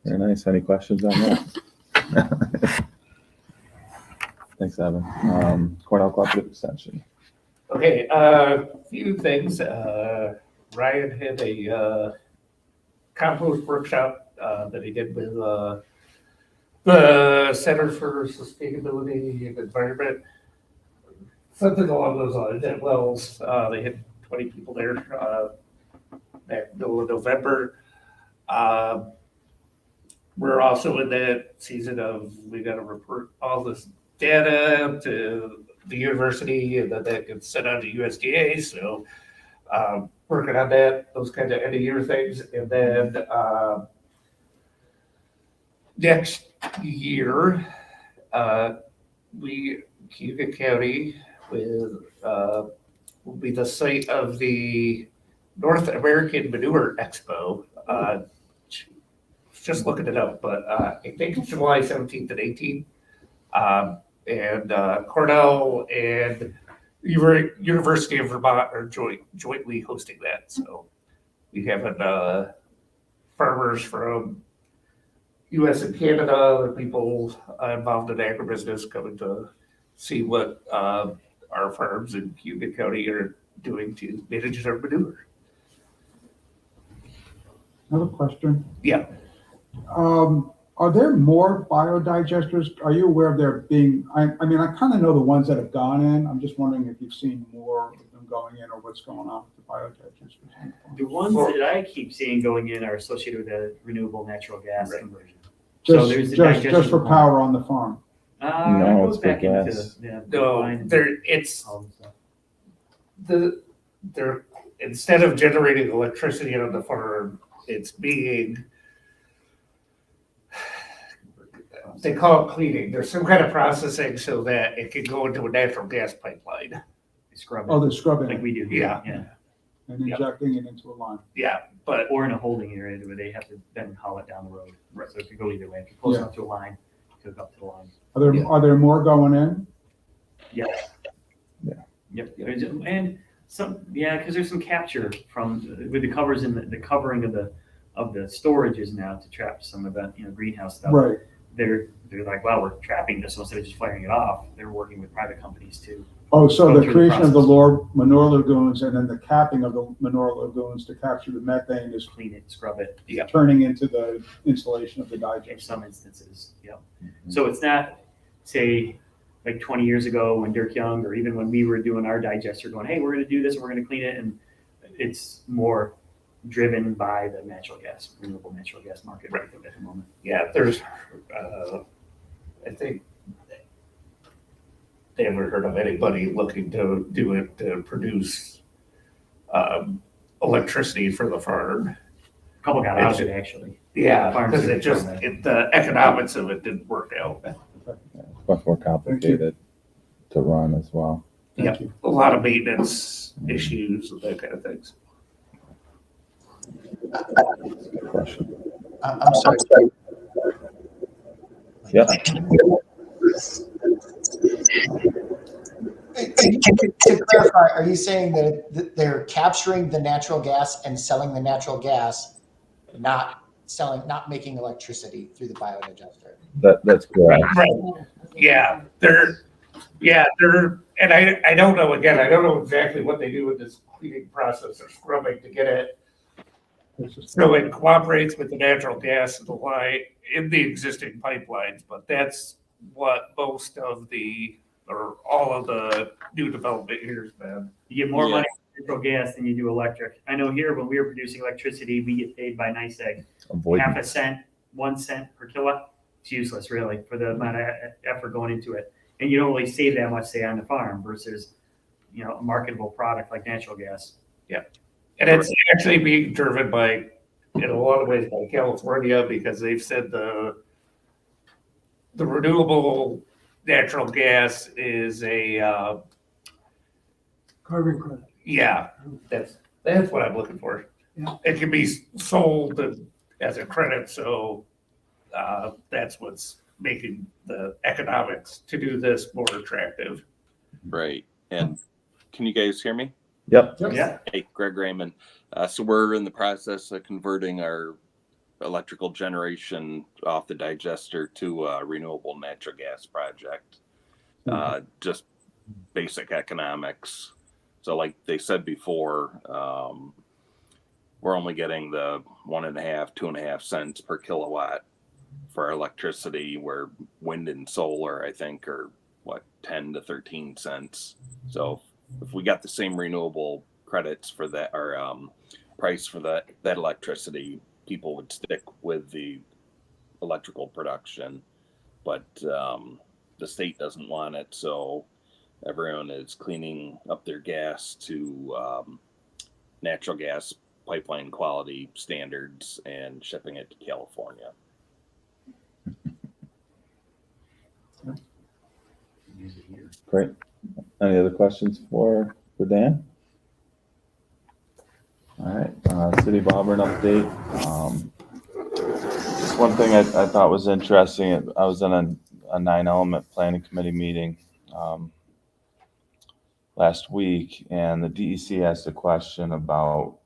Very nice. Any questions on that? Thanks, Evan. Cornell Cooperative Extension. Okay, a few things. Ryan had a compost workshop that he did with the Center for Sustainability and Environment, something along those lines at Wells. They had 20 people there back middle of November. We're also in that season of we got to report all this data to the university, and then that gets sent out to USDA. So working on that, those kind of end of year things. And then next year, Cayuga County will be the site of the North American Manure Expo. Just looking it up, but I think it's July 17th and 18th. And Cornell and University of Vermont are jointly hosting that. So we have farmers from U.S. and Canada, other people involved in agribusiness coming to see what our farms in Cayuga County are doing to manage their manure. Another question. Yeah. Are there more biodigesters? Are you aware of there being, I mean, I kind of know the ones that have gone in. I'm just wondering if you've seen more of them going in or what's going on with the biodigesters. The ones that I keep seeing going in are associated with the renewable natural gas Right. conversion. So Just, there's the just digestion for component. power on the farm. It goes it's for back into gas. the No, line and it's all the stuff. they're instead of generating electricity on the farm, it's being, they call it cleaning. There's some kind of processing so that it can go into a natural gas pipeline. They scrub it. Oh, they're scrubbing Like it we do here. Yeah. Yeah. and injecting it into a line. Yeah, but Or in a holding area where they have to then haul it down the road. So it could go either way. If you're close Yeah. enough to a line, hook up to the line. Are there more going in? Yes. Yeah. Yep. And some, because there's some capture from with the covers in the covering of the storages now to trap some of that greenhouse stuff. Right. They're like, well, we're trapping this, so instead of just flaring it off, they're working with private companies too. Oh, so Go the through the creation of the process. manure lagoons and then the capping of the manure lagoons to capture the methane is Clean it, scrub it. turning into the installation of the In digester. some instances, So it's not, say, like 20 years ago when Dirk Young, or even when we were doing our digester, going, hey, we're going to do this and we're going to clean it, and it's more driven by the renewable natural gas market right at the moment. yeah, there's, I think they haven't heard of anybody looking to do it to produce electricity for the farm. A couple got out of it actually. Yeah, Farms because are it just, doing the economics of it didn't work out. It's much more complicated to run as well. Yeah, a lot of maintenance issues and that kind of things. Good question. I'm sorry. Yeah. To clarify, are you saying that they're capturing the natural gas and selling the natural gas, not making electricity through the biodigester? That's correct. Right. Yeah, and I don't know, again, I don't know exactly what they do with this cleaning process or scrubbing to get it. So it cooperates with the natural gas in the line, in the existing pipelines, but that's what most of or all of the new development here has been. You get more money for natural gas than you do electric. I know here when we were producing electricity, we get paid by NYSEG half a cent, 1 cent per kilowatt. It's useless really for the amount of effort going into it. And you don't really save that much, say, on the farm versus, a marketable product like natural gas. Yeah. And it's actually being driven by, in a lot of ways, by California, because they've said the renewable natural gas is a Carbon credit. yeah, that's what I'm looking for. Yeah. It can be sold as a credit, so that's what's making the economics to do this more attractive. Right. And can you guys hear me? Yep. Yeah. Hey, Greg Raymond. So we're in the process of converting our electrical generation off the digester to a renewable natural gas project. Just basic economics. So like they said before, we're only getting the 1.5, 2.5 cents per kilowatt for our electricity, where wind and solar, I think, are 10 to 13 cents. So if we got the same renewable credits for that, or price for that electricity, people would stick with the electrical production. But the state doesn't want it, so everyone is cleaning up their gas to natural gas pipeline quality standards and shipping it to California. Great. Any other questions for Dan? All right, City of Auburn update. Just one thing I thought was interesting. I was in a 9-element planning committee meeting last week, and the DEC asked a question about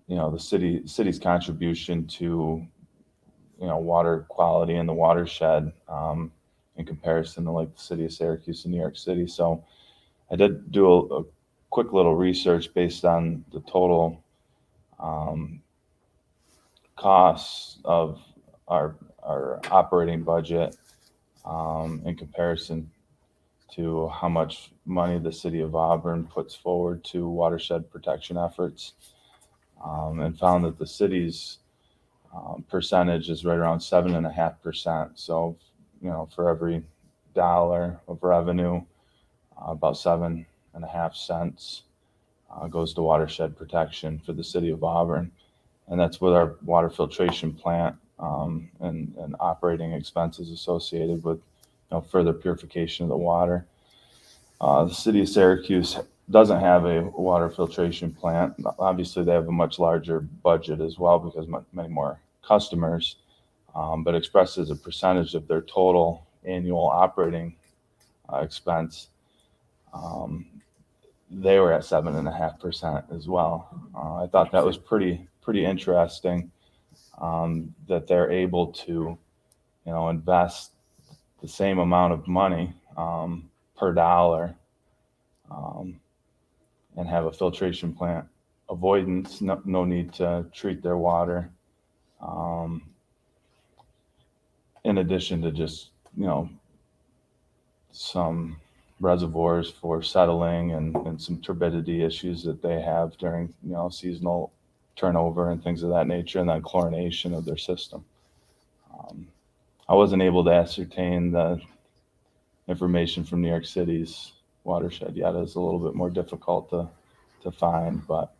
the city's contribution to water quality in the watershed. in comparison to like the city of Syracuse and New York City. So I did do a quick little research based on the total costs of our operating budget in comparison to how much money the city of Auburn puts forward to watershed protection efforts, and found that the city's percentage is right around 7.5%. So, for every dollar of revenue, about 7.5 cents goes to watershed protection for the city of Auburn. And that's with our water filtration plant and operating expenses associated with further purification of the water. The city of Syracuse doesn't have a water filtration plant. Obviously, they have a much larger budget as well because many more customers, but expressed as a percentage of their total annual operating expense, they were at 7.5% as well. I thought that was pretty interesting, that they're able to, invest the same amount of money per dollar and have a filtration plant avoidance, no need to treat their water, in addition to just, some reservoirs for settling and some turbidity issues that they have during, seasonal turnover and things of that nature, and then chlorination of their system. I wasn't able to ascertain the information from New York City's watershed yet. It's a little bit more difficult to find, but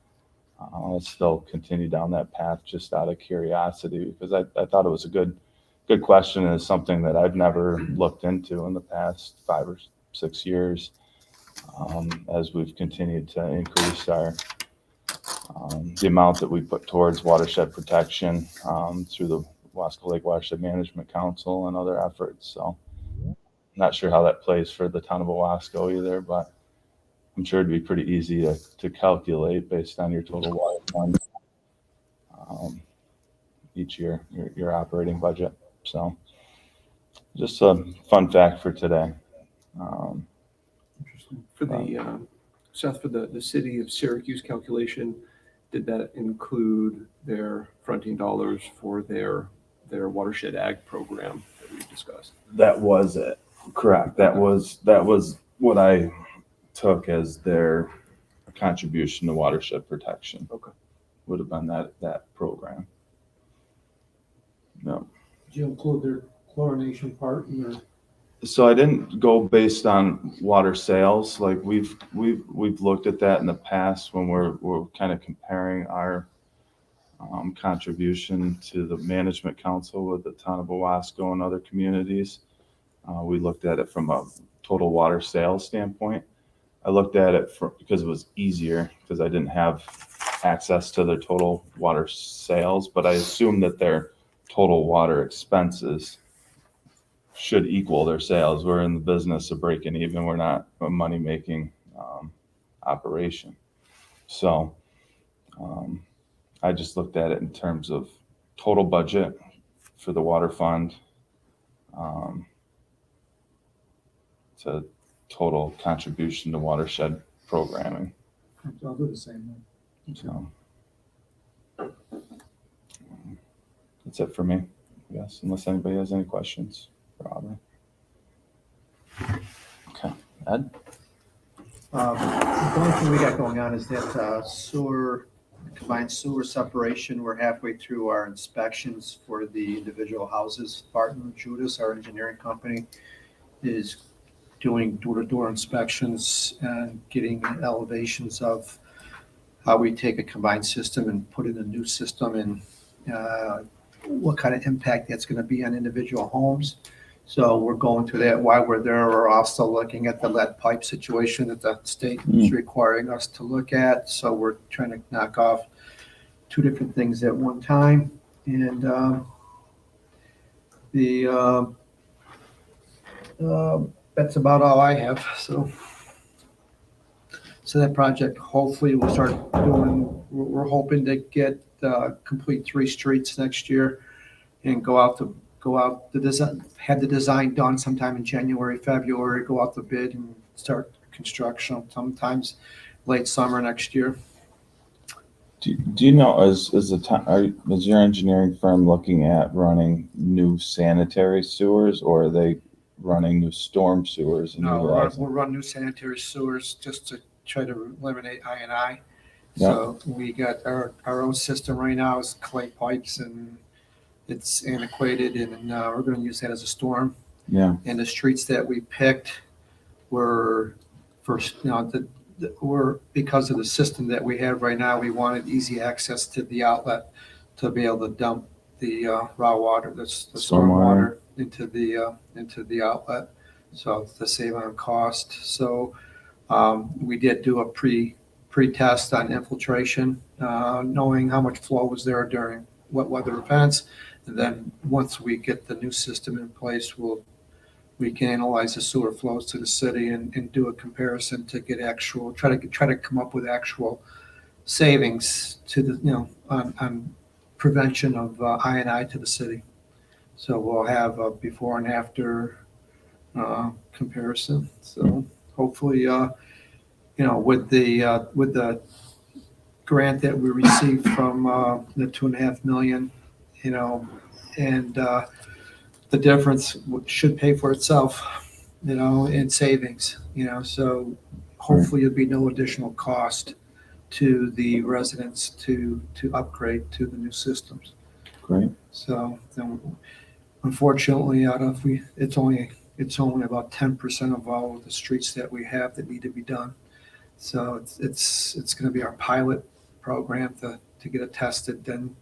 I'll still continue down that path just out of curiosity, because I thought it was a good question, and it's something that I've never looked into in the past 5 or 6 years, as we've continued to increase our the amount that we put towards watershed protection through the Wasco Lake Watershed Management Council and other efforts. So I'm not sure how that plays for the town of Owasco either, but I'm sure it'd be pretty easy to calculate based on your total water fund each year, your operating budget. So just a fun fact for today. Interesting. For the Seth, for the city of Syracuse calculation, did that include their fronting dollars for their watershed ag program that we discussed? That was it. Correct. That was what I took as their contribution to watershed protection. Okay. Would have been that program. No. Did you include their chlorination part in your? So I didn't go based on water sales. Like we've looked at that in the past when we're kind of comparing our contribution to the management council with the town of Owasco and other communities. We looked at it from a total water sales standpoint. I looked at it because it was easier, because I didn't have access to their total water sales, but I assumed that their total water expenses should equal their sales. We're in the business of breaking even. We're not a money-making operation. So I just looked at it in terms of total budget for the water fund to total contribution to watershed programming. I'll do the same thing. So that's it for me, I guess, unless anybody has any questions for Aubrey. Okay, Ed? The only thing we got going on is that combined sewer separation. We're halfway through our inspections for the individual houses. Barton Judas, our engineering company, is doing door-to-door inspections and getting elevations of how we take a combined system and put in a new system, and what kind of impact that's going to be on individual homes. So we're going through that. While we're there, we're also looking at the lead pipe situation that the state is requiring us to look at. So we're trying to knock off 2 different things at one time. And that's about all I have. So that project, hopefully we'll start doing, we're hoping to get complete 3 streets next year and go out to go out, had the design done sometime in January, February, go out to bid and start construction sometimes late summer next year. Do you know, is your engineering firm looking at running new sanitary sewers, or are they running new storm sewers? And No, utilizing? we'll run new sanitary sewers just to try to eliminate I&I. Yeah. So we got our own system right now is clay pipes, and it's antiquated, and we're going to use that as a storm. Yeah. And the streets that we picked were first, were because of the system that we have right now. We wanted easy access to the outlet to be able to dump the raw water, the storm water into the outlet. So to save on cost. So we did do a pre-test on infiltration, knowing how much flow was there during wet weather events. And then once we get the new system in place, we can analyze the sewer flows to the city and do a comparison to get actual, try to come up with actual savings to the, on prevention of I&I to the city. So we'll have a before and after comparison. So hopefully, with the grant that we received from the $2.5 million, and the difference should pay for itself, in savings, so hopefully there'll be no additional cost to the residents to upgrade to the new systems. Great. So unfortunately, it's only about 10% of all of the streets that we have that need to be done. So it's going to be our pilot program to get it tested. Then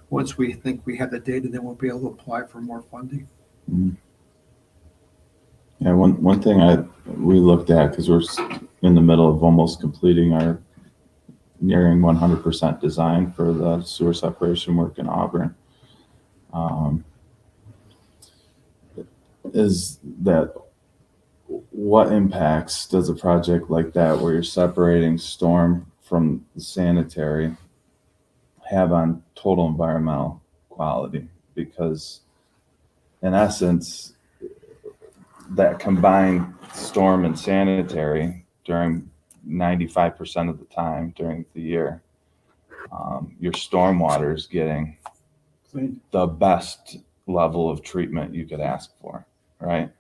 once we think we have the data, then we'll be able to apply for more funding. Mm-hmm. Yeah, one thing we looked at, because we're in the middle of almost completing our nearing 100% design for the sewer separation work in Auburn, is that what impacts does a project like that, where you're separating storm from the sanitary, have on total environmental quality? Because in essence, that combined storm and sanitary during 95% of the time during the year, your storm water is getting the best level of treatment you could ask for, right?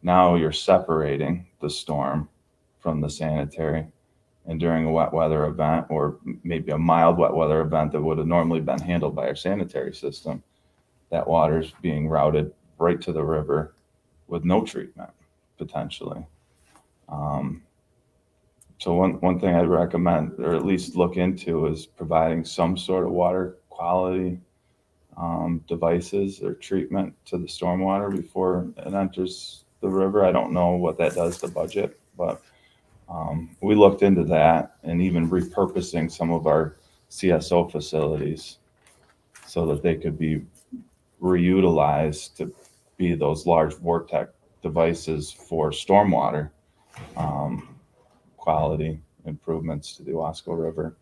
Now you're separating the storm from the sanitary, and during a wet weather event, or maybe a mild wet weather event that would have normally been handled by our sanitary system, that water is being routed right to the river with no treatment, potentially. So one thing I'd recommend, or at least look into, is providing some sort of water quality devices or treatment to the stormwater before it enters the river. I don't know what that does to budget, but we looked into that, and even repurposing some of our CSO facilities so that they could be reutilized to be those large vortex devices for stormwater quality improvements to the Wasco River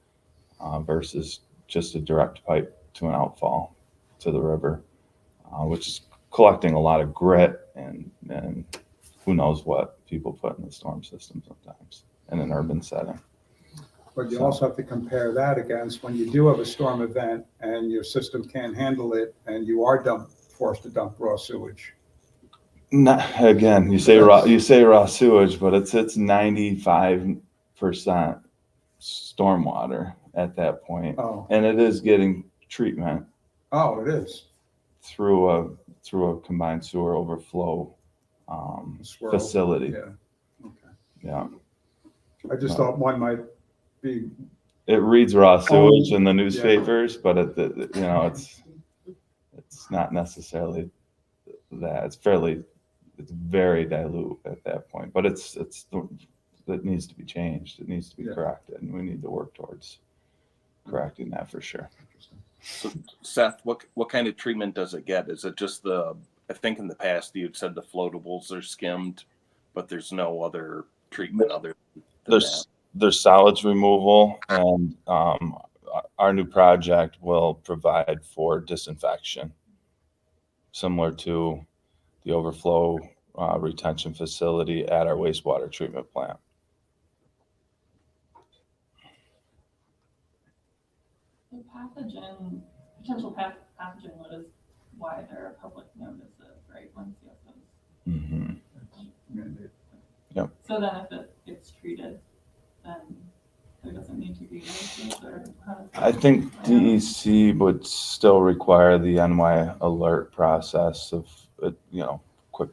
versus just a direct pipe to an outfall to the river, which is collecting a lot of grit and who knows what people put in the storm system sometimes in an urban setting. But you also have to compare that against when you do have a storm event and your system can't handle it and you are forced to dump raw sewage. Again, you say raw sewage, but it's 95% stormwater at that point. Oh. And it is getting treatment. Oh, it is. Through a combined sewer overflow facility. Yeah. Okay. Yeah. I just thought one might be. It reads raw sewage in the newspapers, but it's not necessarily that. It's very dilute at that point. But it needs to be changed. It needs to be corrected, and we need to work towards correcting that for sure. So, Seth, what kind of treatment does it get? Is it just I think in the past you'd said the floatables are skimmed, but there's no other treatment other than that? There's solids removal, and our new project will provide for disinfection. similar to the overflow retention facility at our wastewater treatment plant. The potential pathogen load is why there are public notices, right? Once you have those. Mm-hmm. Yep. So then if it gets treated, then there doesn't need to be notices, or how does that I think play out? DEC would still require the NY alert process of, quick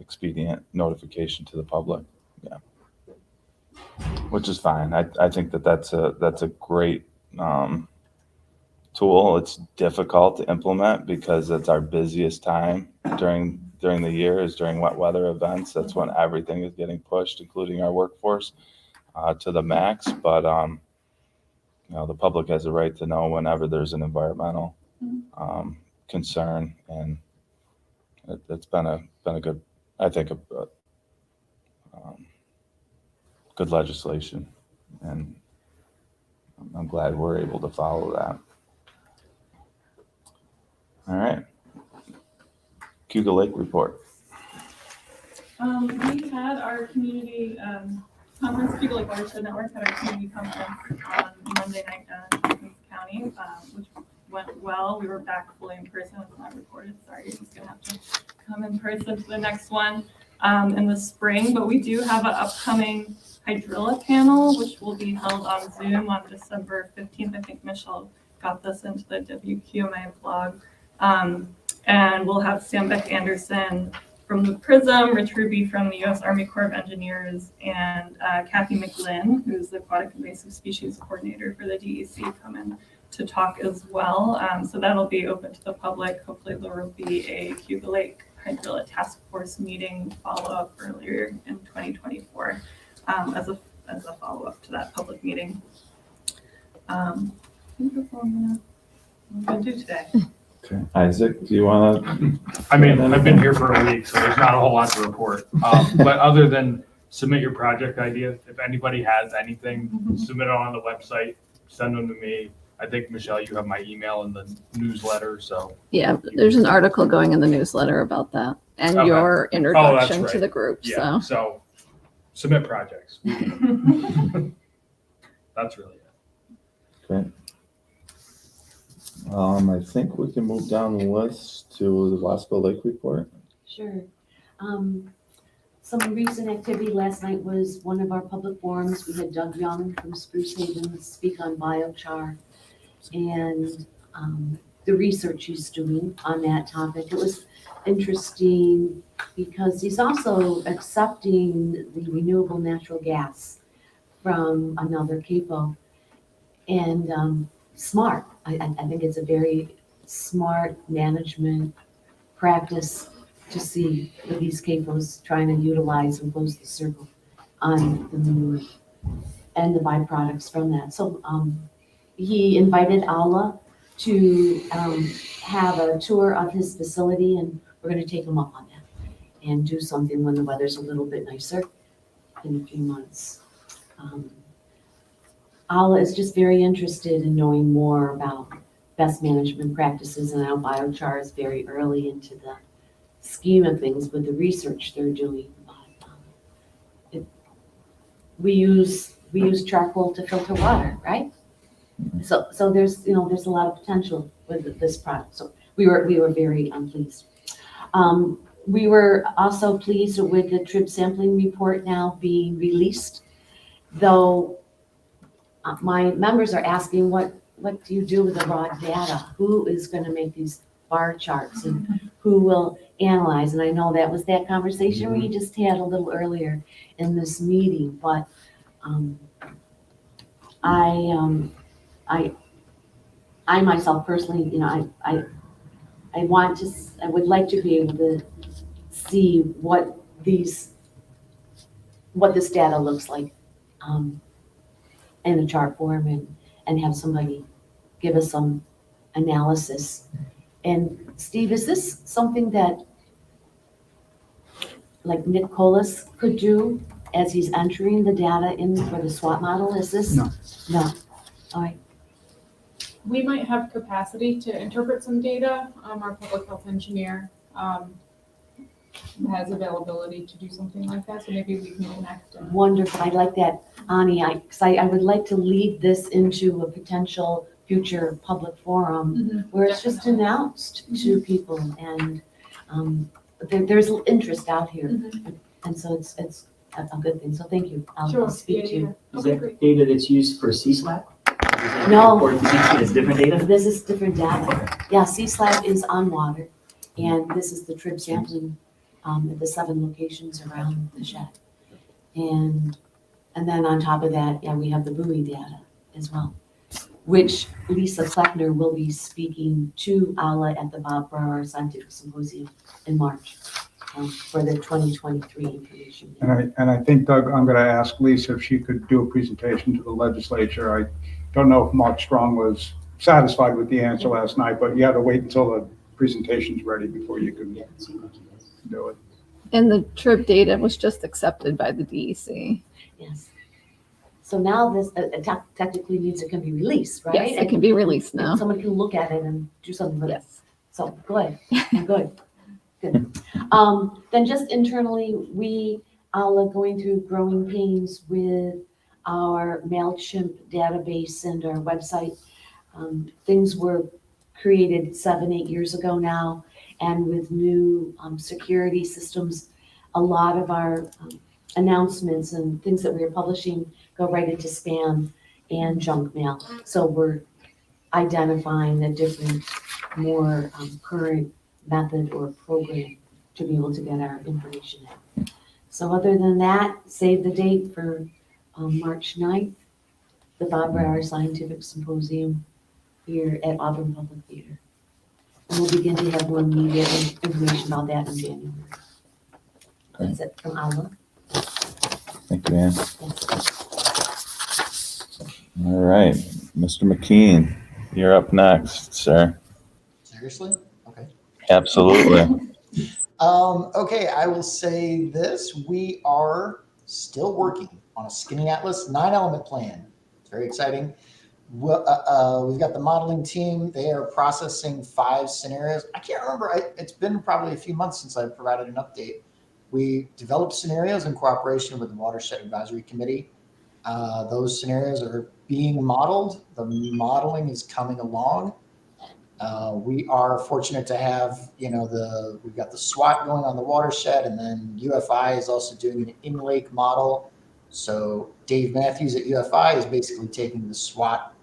expedient notification to the public. Yeah. Which is fine. I think that's a great tool. It's difficult to implement because it's our busiest time during the year is during wet weather events. That's when everything is getting pushed, including our workforce, to the max. But the public has a right to know whenever there's an environmental concern, and it's been a good, I think, a good legislation, and I'm glad we're able to follow that. All right. Cayuga Lake report. We had our community conference, Cayuga Lake Watershed Network had our community conference on Monday night in Hawkins County, which went well. We were back fully in person. It's not recorded. Sorry, you're just gonna have to come in person to the next one in the spring. But we do have an upcoming hydrilla panel, which will be held on Zoom on December 15th. I think Michelle got this into the WQMA blog. And we'll have Sam Beck Anderson from the PRISM, Rich Ruby from the U.S. Army Corps of Engineers, and Kathy McGlynn, who's the Aquatic Invasive Species Coordinator for the DEC, come in to talk as well. So that'll be open to the public. Hopefully there will be a Cayuga Lake Hydrilla Task Force meeting follow-up earlier in 2024 as a follow-up to that public meeting. I think that's all I'm gonna do today. Okay. Isaac, do you want to? I mean, I've been here for a week, so there's not a whole lot to report. But other than submit your project idea, if anybody has anything, submit it on the website, send them to me. I think, Michelle, you have my email in the newsletter, so. Yeah, there's an article going in the newsletter about that and Okay. your introduction That's to right. the group. Yeah, so submit projects. That's really it. Okay. I think we can move down the list to the Wasco Lake report. Sure. Some recent activity last night was one of our public forums. We had Doug Young from Spruce Haven speak on biochar and the research he's doing on that topic. It was interesting because he's also accepting the renewable natural gas from another CAPO, and smart. I think it's a very smart management practice to see these CAPOs trying to utilize and close the circle on the manure and the byproducts from that. So he invited Ala to have a tour of his facility, and we're going to take him up on that and do something when the weather's a little bit nicer in a few months. Ala is just very interested in knowing more about best management practices, and how biochar is very early into the scheme of things with the research they're doing. We use charcoal to filter water, right? So there's a lot of potential with this product. So we were very pleased. We were also pleased with the trip sampling report now being released, though my members are asking what do you do with the raw data? Who is going to make these bar charts, and who will analyze? And I know that was that conversation we just had a little earlier in this meeting, but I myself personally, I would like to be able to see what this data looks like in a chart form, and have somebody give us some analysis. And Steve, is this something that like Nick Colas could do as he's entering the data in for the SWOT model? Is this? No. No. All right. We might have capacity to interpret some data. Our public health engineer has availability to do something like that, so maybe we can connect. Wonderful. I like that, Ani. I would like to lead this into a potential future public forum where it's just announced to people, and there's interest out here, and so it's a good thing. So thank you. I'll speak to you. Is that data that's used for CSLAP? No. Or is different data? This is different data. Yeah, CSLAP is on water, and this is the trip sampling at the 7 locations around the shed. And then on top of that, yeah, we have the buoy data as well, which Lisa Kleckner will be speaking to ALA at the Bob Brower Scientific Symposium in March for the 2023 information. And I think, Doug, I'm going to ask Lisa if she could do a presentation to the legislature. I don't know if Mark Strong was satisfied with the answer last night, but you had to wait until the presentation's ready before you could do it. And the trip data was just accepted by the DEC. Yes. So now this technically means it can be released, right? Yes, it can be released now. And someone can look at it and do something with it. So good, good. Then just internally, we are going through growing pains with our MailChimp database and our website. Things were created 7-8 years ago now, and with new security systems, a lot of our announcements and things that we are publishing go right into spam and junk mail. So we're identifying a different, more current method or program to be able to get our information out. So other than that, save the date for March 9th, the Bob Brower Scientific Symposium here at Auburn Public Theater. And we'll begin to have more media information about that in January. That's it from Alma. Thank you, Ann. All right, Mr. McKean, you're up next, sir. Seriously? Okay. Absolutely. Okay, I will say this. We are still working on a Skinny Atlas 9-element plan. It's very exciting. We've got the modeling team. They are processing 5 scenarios. I can't remember. It's been probably a few months since I provided an update. We developed scenarios in cooperation with the Watershed Advisory Committee. Those scenarios are being modeled. The modeling is coming along. We are fortunate to have, we've got the SWAT going on the watershed, and then UFI is also doing an in-lake model. So Dave Matthews at UFI is basically taking the SWAT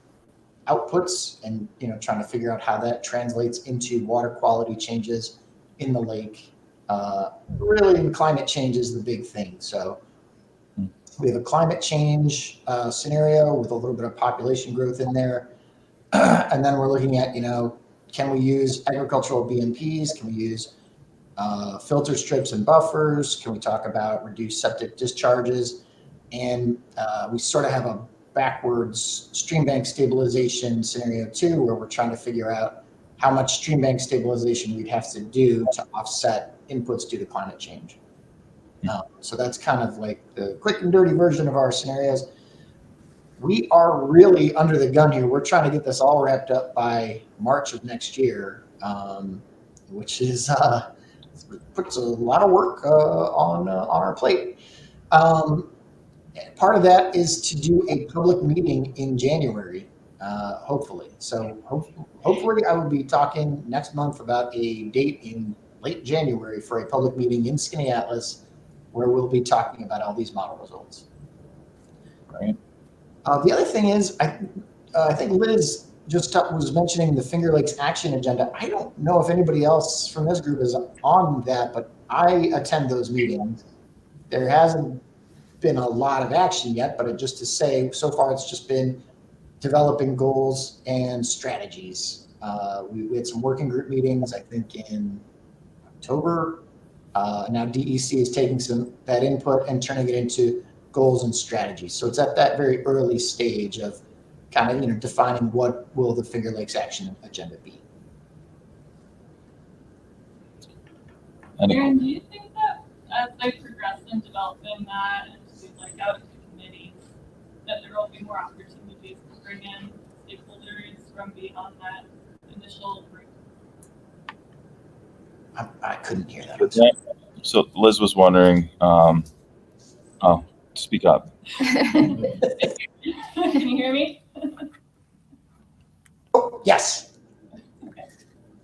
outputs and, trying to figure out how that translates into water quality changes in the lake. Really, climate change is the big thing. So we have a climate change scenario with a little bit of population growth in there. And then we're looking at, can we use agricultural BMPs? Can we use filter strips and buffers? Can we talk about reduced septic discharges? And we sort of have a backwards stream bank stabilization scenario too, where we're trying to figure out how much stream bank stabilization we'd have to do to offset inputs due to climate change. So that's kind of like the quick and dirty version of our scenarios. We are really under the gun here. We're trying to get this all wrapped up by March of next year, which is puts a lot of work on our plate. Part of that is to do a public meeting in January, hopefully. So hopefully I will be talking next month about a date in late January for a public meeting in Skinny Atlas where we'll be talking about all these model results. Right. The other thing is, I think Liz just was mentioning the Finger Lakes Action Agenda. I don't know if anybody else from this group is on that, but I attend those meetings. There hasn't been a lot of action yet, but just to say, so far it's just been developing goals and strategies. We had some working group meetings, I think in October. Now DEC is taking that input and turning it into goals and strategies. So it's at that very early stage of kind of, defining what will the Finger Lakes Action Agenda be. Aaron, do you think that as they progress in developing that and like out to committees, that there will be more opportunities to bring in stakeholders from beyond that initial group? I couldn't hear that. So Liz was wondering, oh, speak up. Can you hear me? Oh, yes.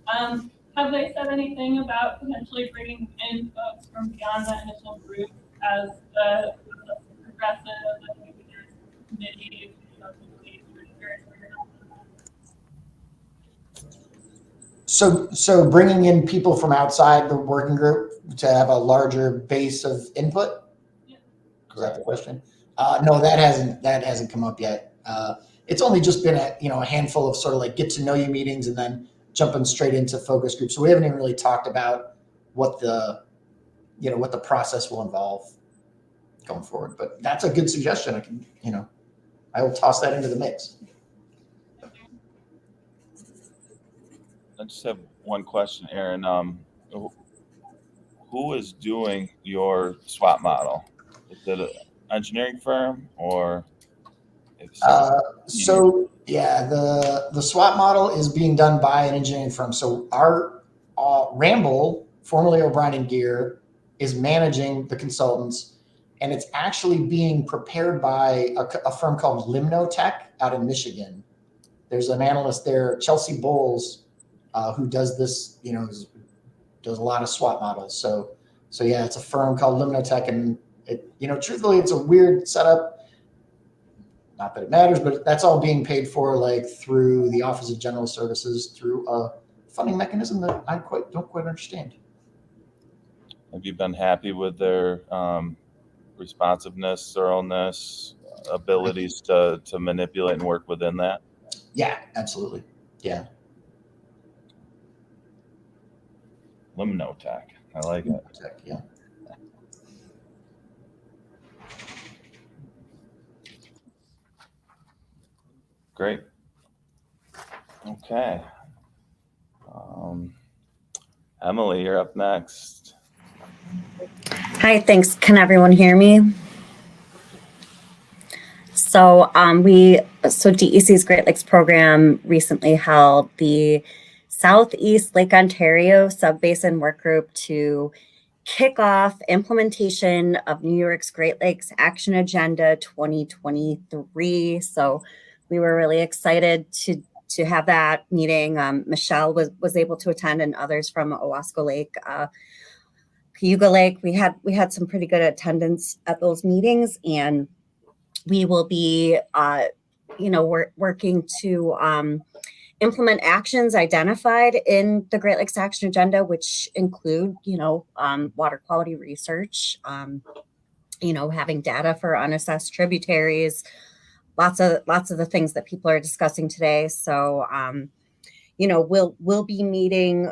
Have they said anything about potentially bringing in folks from beyond that initial group as the process progresses? And maybe there's committees, So bringing in people from outside the working group to have a larger base of input? Yeah. Is that the question? No, that hasn't come up yet. It's only just been a handful of sort of like get to know you meetings and then jumping straight into focus groups. So we haven't even really talked about what the process will involve going forward. But that's a good suggestion. I will toss that into the mix. I just have one question, Aaron. Who is doing your SWAT model? Is it an engineering firm or? So yeah, the SWAT model is being done by an engineering firm. So our Ramble, formerly O'Brien and Gear, is managing the consultants, and it's actually being prepared by a firm called Limnotech out in Michigan. There's an analyst there, Chelsea Bowles, who does this. Does a lot of SWAT models. So yeah, it's a firm called Limnotech, and truthfully, it's a weird setup. Not that it matters, but that's all being paid for like through the Office of General Services through a funding mechanism that I don't quite understand. Have you been happy with their responsiveness, thoroughness, abilities to manipulate and work within that? Yeah, absolutely. Yeah. Limnotech. I like it. Tech, yeah. Great. Okay. Emily, you're up next. Hi, thanks. Can everyone hear me? So DEC's Great Lakes program recently held the Southeast Lake Ontario Subbasin Work Group to kick off implementation of New York's Great Lakes Action Agenda 2023. So we were really excited to have that meeting. Michelle was able to attend, and others from Owasco Lake, Cayuga Lake. We had some pretty good attendance at those meetings, and we will be working to implement actions identified in the Great Lakes Action Agenda, which include water quality research, having data for unassessed tributaries, lots of the things that people are discussing today. So we'll be meeting.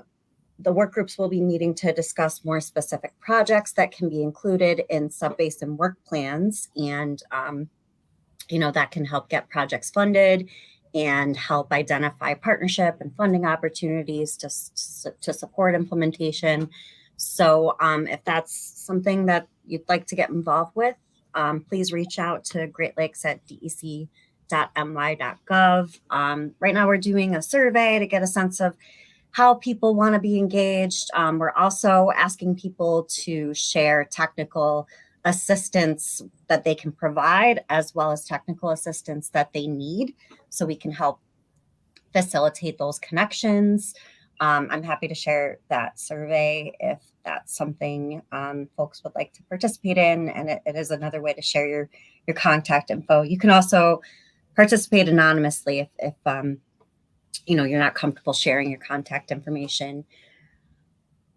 The work groups will be meeting to discuss more specific projects that can be included in subbasin work plans, and that can help get projects funded and help identify partnership and funding opportunities to support implementation. So if that's something that you'd like to get involved with, please reach out to Great Lakes at dec.my.gov. Right now we're doing a survey to get a sense of how people want to be engaged. We're also asking people to share technical assistance that they can provide, as well as technical assistance that they need, so we can help facilitate those connections. I'm happy to share that survey if that's something folks would like to participate in, and it is another way to share your contact info. You can also participate anonymously if you're not comfortable sharing your contact information.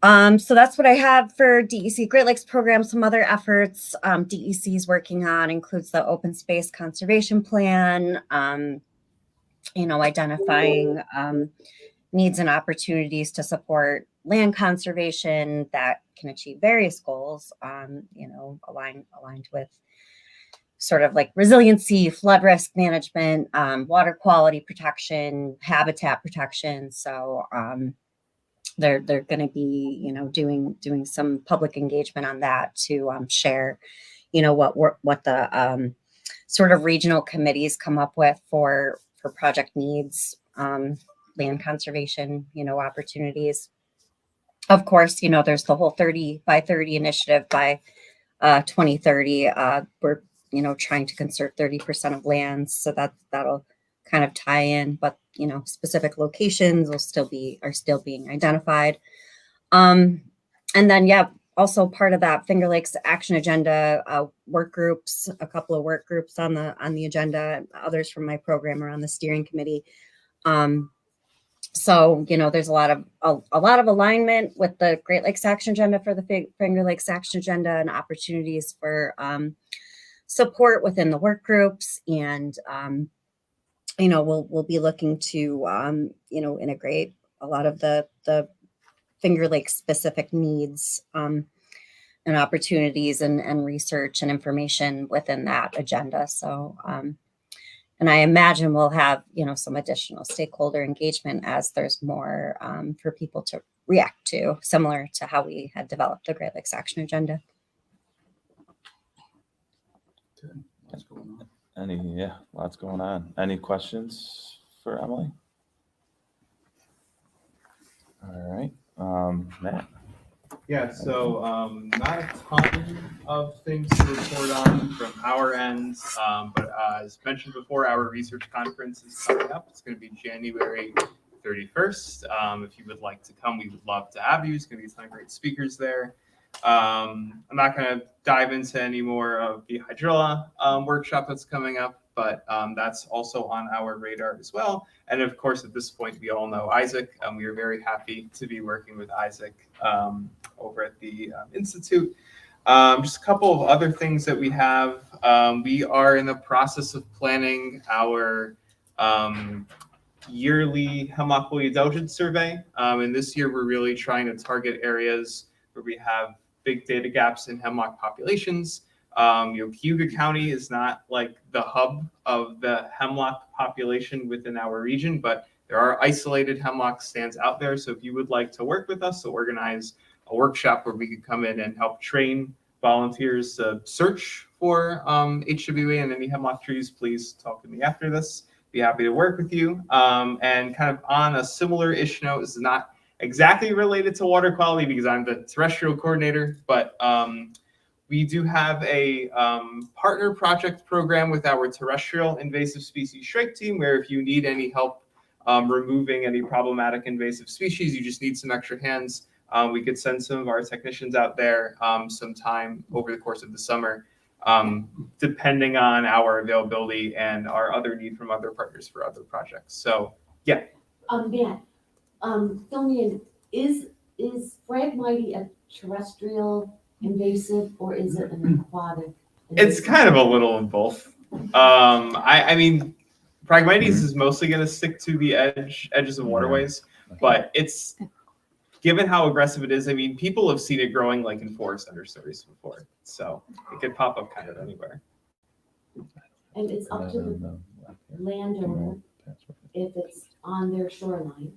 So that's what I have for DEC Great Lakes program. Some other efforts DEC is working on includes the open space conservation plan, identifying needs and opportunities to support land conservation that can achieve various goals, aligned with sort of like resiliency, flood risk management, water quality protection, habitat protection. So they're going to be doing some public engagement on that to share what the sort of regional committees come up with for project needs. land conservation, opportunities. Of course, there's the whole 30 by 30 initiative by 2030. We're, trying to conserve 30% of lands, so that'll kind of tie in, but specific locations are still being identified. And then, also part of that Finger Lakes action agenda, work groups, a couple of work groups on the agenda, others from my program are on the steering committee. So, there's a lot of alignment with the Great Lakes Action Agenda for the Finger Lakes Action Agenda, and opportunities for support within the work groups. And, we'll be looking to, integrate a lot of the Finger Lakes specific needs and opportunities and research and information within that agenda. So, and I imagine we'll have, some additional stakeholder engagement as there's more for people to react to, similar to how we had developed the Great Lakes Action Agenda. Lots going on. Any questions for Emily? All right, Matt. Yeah, so not a ton of things to report on from our end, but as mentioned before, our research conference is coming up. It's going to be January 31st. If you would like to come, we would love to have you. It's going to be a ton of great speakers there. I'm not going to dive into any more of the hydrilla workshop that's coming up, but that's also on our radar as well. And of course, at this point, we all know Isaac. We are very happy to be working with Isaac over at the Institute. Just a couple of other things that we have. We are in the process of planning our yearly hemlock woolly adelgid survey. And this year, we're really trying to target areas where we have big data gaps in hemlock populations. Cayuga County is not like the hub of the hemlock population within our region, but there are isolated hemlock stands out there. So if you would like to work with us to organize a workshop where we could come in and help train volunteers to search for HWA and any hemlock trees, please talk to me after this. Be happy to work with you. And kind of on a similar-ish note, this is not exactly related to water quality because I'm the terrestrial coordinator, but we do have a partner project program with our terrestrial invasive species shrike team, where if you need any help removing any problematic invasive species, you just need some extra hands. We could send some of our technicians out there sometime over the course of the summer, depending on our availability and our other need from other partners for other projects. So, yeah. Matt, fill me in. Is Phragmites a terrestrial invasive or is it an aquatic invasive? It's kind of a little of both. I mean, Phragmites is mostly going to stick to the edges of waterways, but it's, given how aggressive it is, I mean, people have seen it growing like in forest understories before, so it could pop up kind of anywhere. And it's up to the landowner, if it's on their shoreline,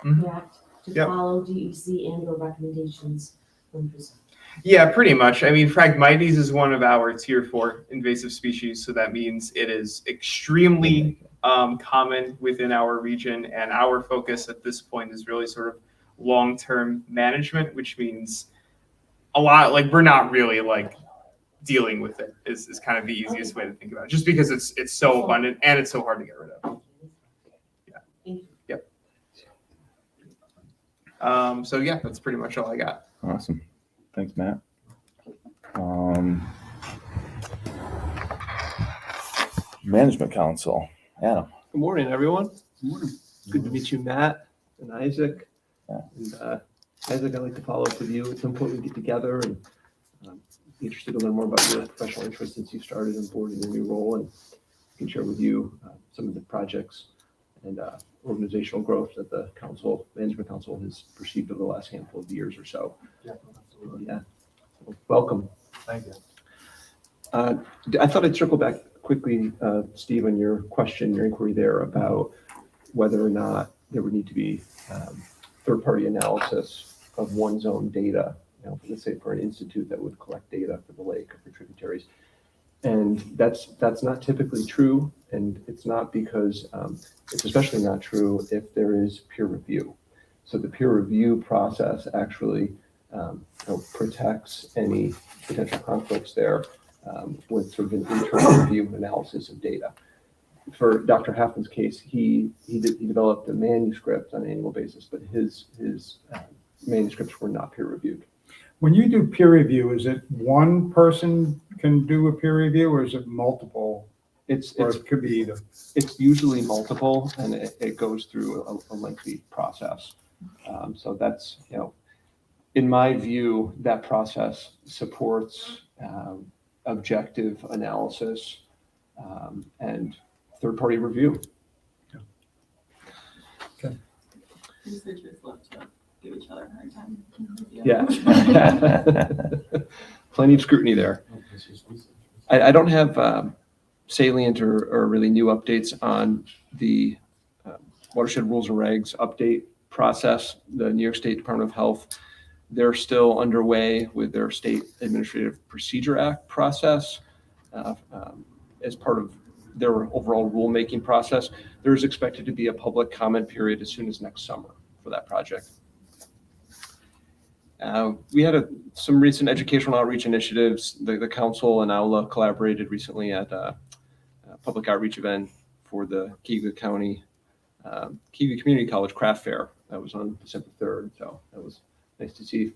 correct, to follow DEC and/or recommendations from PRESERVE. Yeah, pretty much. I mean, Phragmites is one of our tier 4 invasive species, so that means it is extremely common within our region, and our focus at this point is really sort of long-term management, which means a lot, like we're not really like dealing with it is kind of the easiest way to think about it, just because it's so abundant and it's so hard to get rid of. Yep. So yeah, that's pretty much all I got. Awesome. Thanks, Matt. Management Council, Adam. Good morning, everyone. Good morning. Good to meet you, Matt and Isaac. And Isaac, I'd like to follow up with you. At some point, we get together and be interested to learn more about your professional interest since you started on board in your new role, and I can share with you some of the projects and organizational growth that the management council has perceived over the last handful of years or so. Yeah, absolutely. Yeah. So welcome. Thank you. I thought I'd circle back quickly, Steve, on your inquiry there about whether or not there would need to be third-party analysis of one's own data, let's say for an institute that would collect data for the lake or for tributaries. And that's not typically true And it's not because, it's especially not true if there is peer review. So the peer review process actually protects any potential conflicts there with sort of an internal review and analysis of data. For Dr. Halfman's case, he developed a manuscript on an annual basis, but his manuscripts were not peer reviewed. When you do peer review, is it one person can do a peer review, or is it multiple? It could be either. It's usually multiple, and it goes through a lengthy process. So that's, in my view, that process supports objective analysis and third-party review. Okay. Researchers love to give each other a hard time. Yeah. Plenty of scrutiny there. I don't have salient or really new updates on the watershed rules and regs update process. The New York State Department of Health, they're still underway with their State Administrative Procedure Act process as part of their overall rulemaking process. There is expected to be a public comment period as soon as next summer for that project. We had some recent educational outreach initiatives. The council and Aula collaborated recently at a public outreach event for the Cayuga County Cayuga Community College Craft Fair. That was on December 3rd. So that was nice to see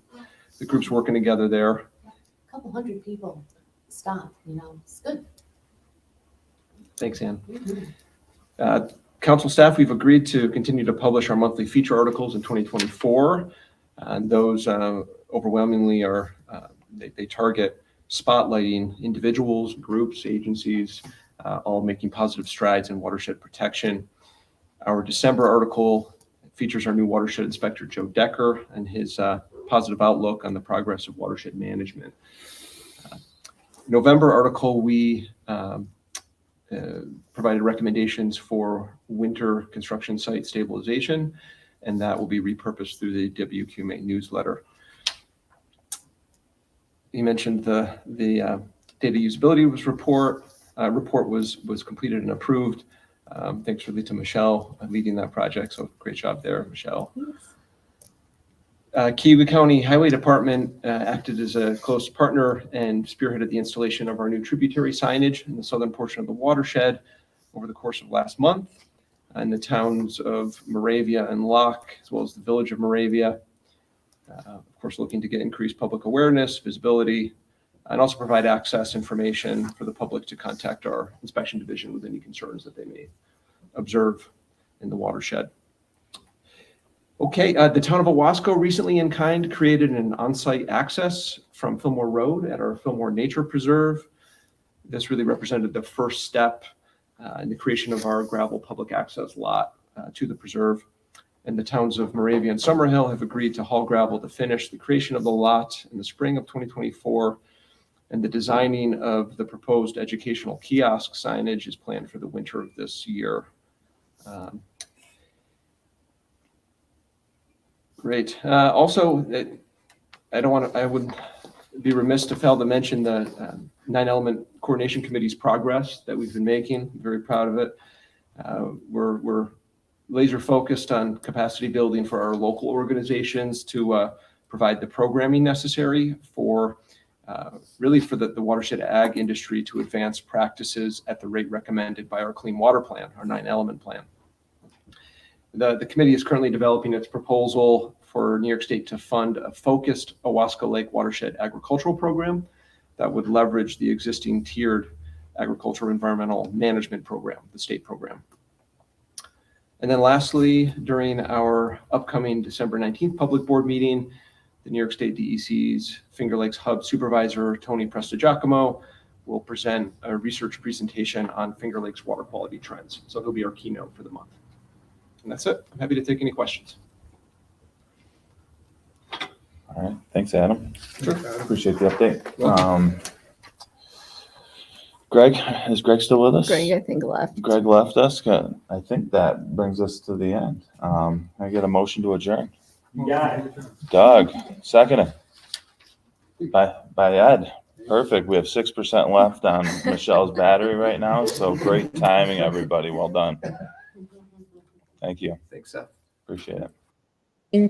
the groups working together there. A couple hundred people stopped, it's good. Thanks, Ann. Council staff, we've agreed to continue to publish our monthly feature articles in 2024. And those overwhelmingly are, they target spotlighting individuals, groups, agencies, all making positive strides in watershed protection. Our December article features our new watershed inspector, Joe Decker, and his positive outlook on the progress of watershed management. November article, we provided recommendations for winter construction site stabilization, and that will be repurposed through the WQMA newsletter. You mentioned the data usability report was completed and approved. Thanks really to Michelle leading that project. So great job there, Michelle. Cayuga County Highway Department acted as a close partner and spearheaded the installation of our new tributary signage in the southern portion of the watershed over the course of last month. In the towns of Moravia and Locke, as well as the village of Moravia. Of course, looking to get increased public awareness, visibility, and also provide access information for the public to contact our inspection division with any concerns that they may observe in the watershed. Okay, the town of Owasco recently in kind created an on-site access from Fillmore Road at our Fillmore Nature Preserve. This really represented the first step in the creation of our gravel public access lot to the preserve. And the towns of Moravia and Summerhill have agreed to haul gravel to finish the creation of the lot in the spring of 2024. And the designing of the proposed educational kiosk signage is planned for the winter of this year. Great. Also, I would be remiss to fail to mention the 9-element coordination committee's progress that we've been making. I'm very proud of it. We're laser focused on capacity building for our local organizations to provide the programming necessary for really for the watershed ag industry to advance practices at the rate recommended by our Clean Water Plan, our 9-element plan. The committee is currently developing its proposal for New York State to fund a focused Owasco Lake watershed agricultural program that would leverage the existing tiered agricultural environmental management program, the state program. And then lastly, during our upcoming December 19th public board meeting, the New York State DEC's Finger Lakes Hub Supervisor, Tony Prestigiacomo, will present a research presentation on Finger Lakes water quality trends. So he'll be our keynote for the month. And that's it. I'm happy to take any questions. All right. Thanks, Adam. Sure. Appreciate the update. Greg, is Greg still with us? Greg, I think, left. Greg left us. Good. I think that brings us to the end. I get a motion to adjourn. Yeah. Doug, second it. By Ed. Perfect. We have 6% left on Michelle's battery right now, so great timing, everybody. Well done. Thank you. Thanks, Seth. Appreciate it.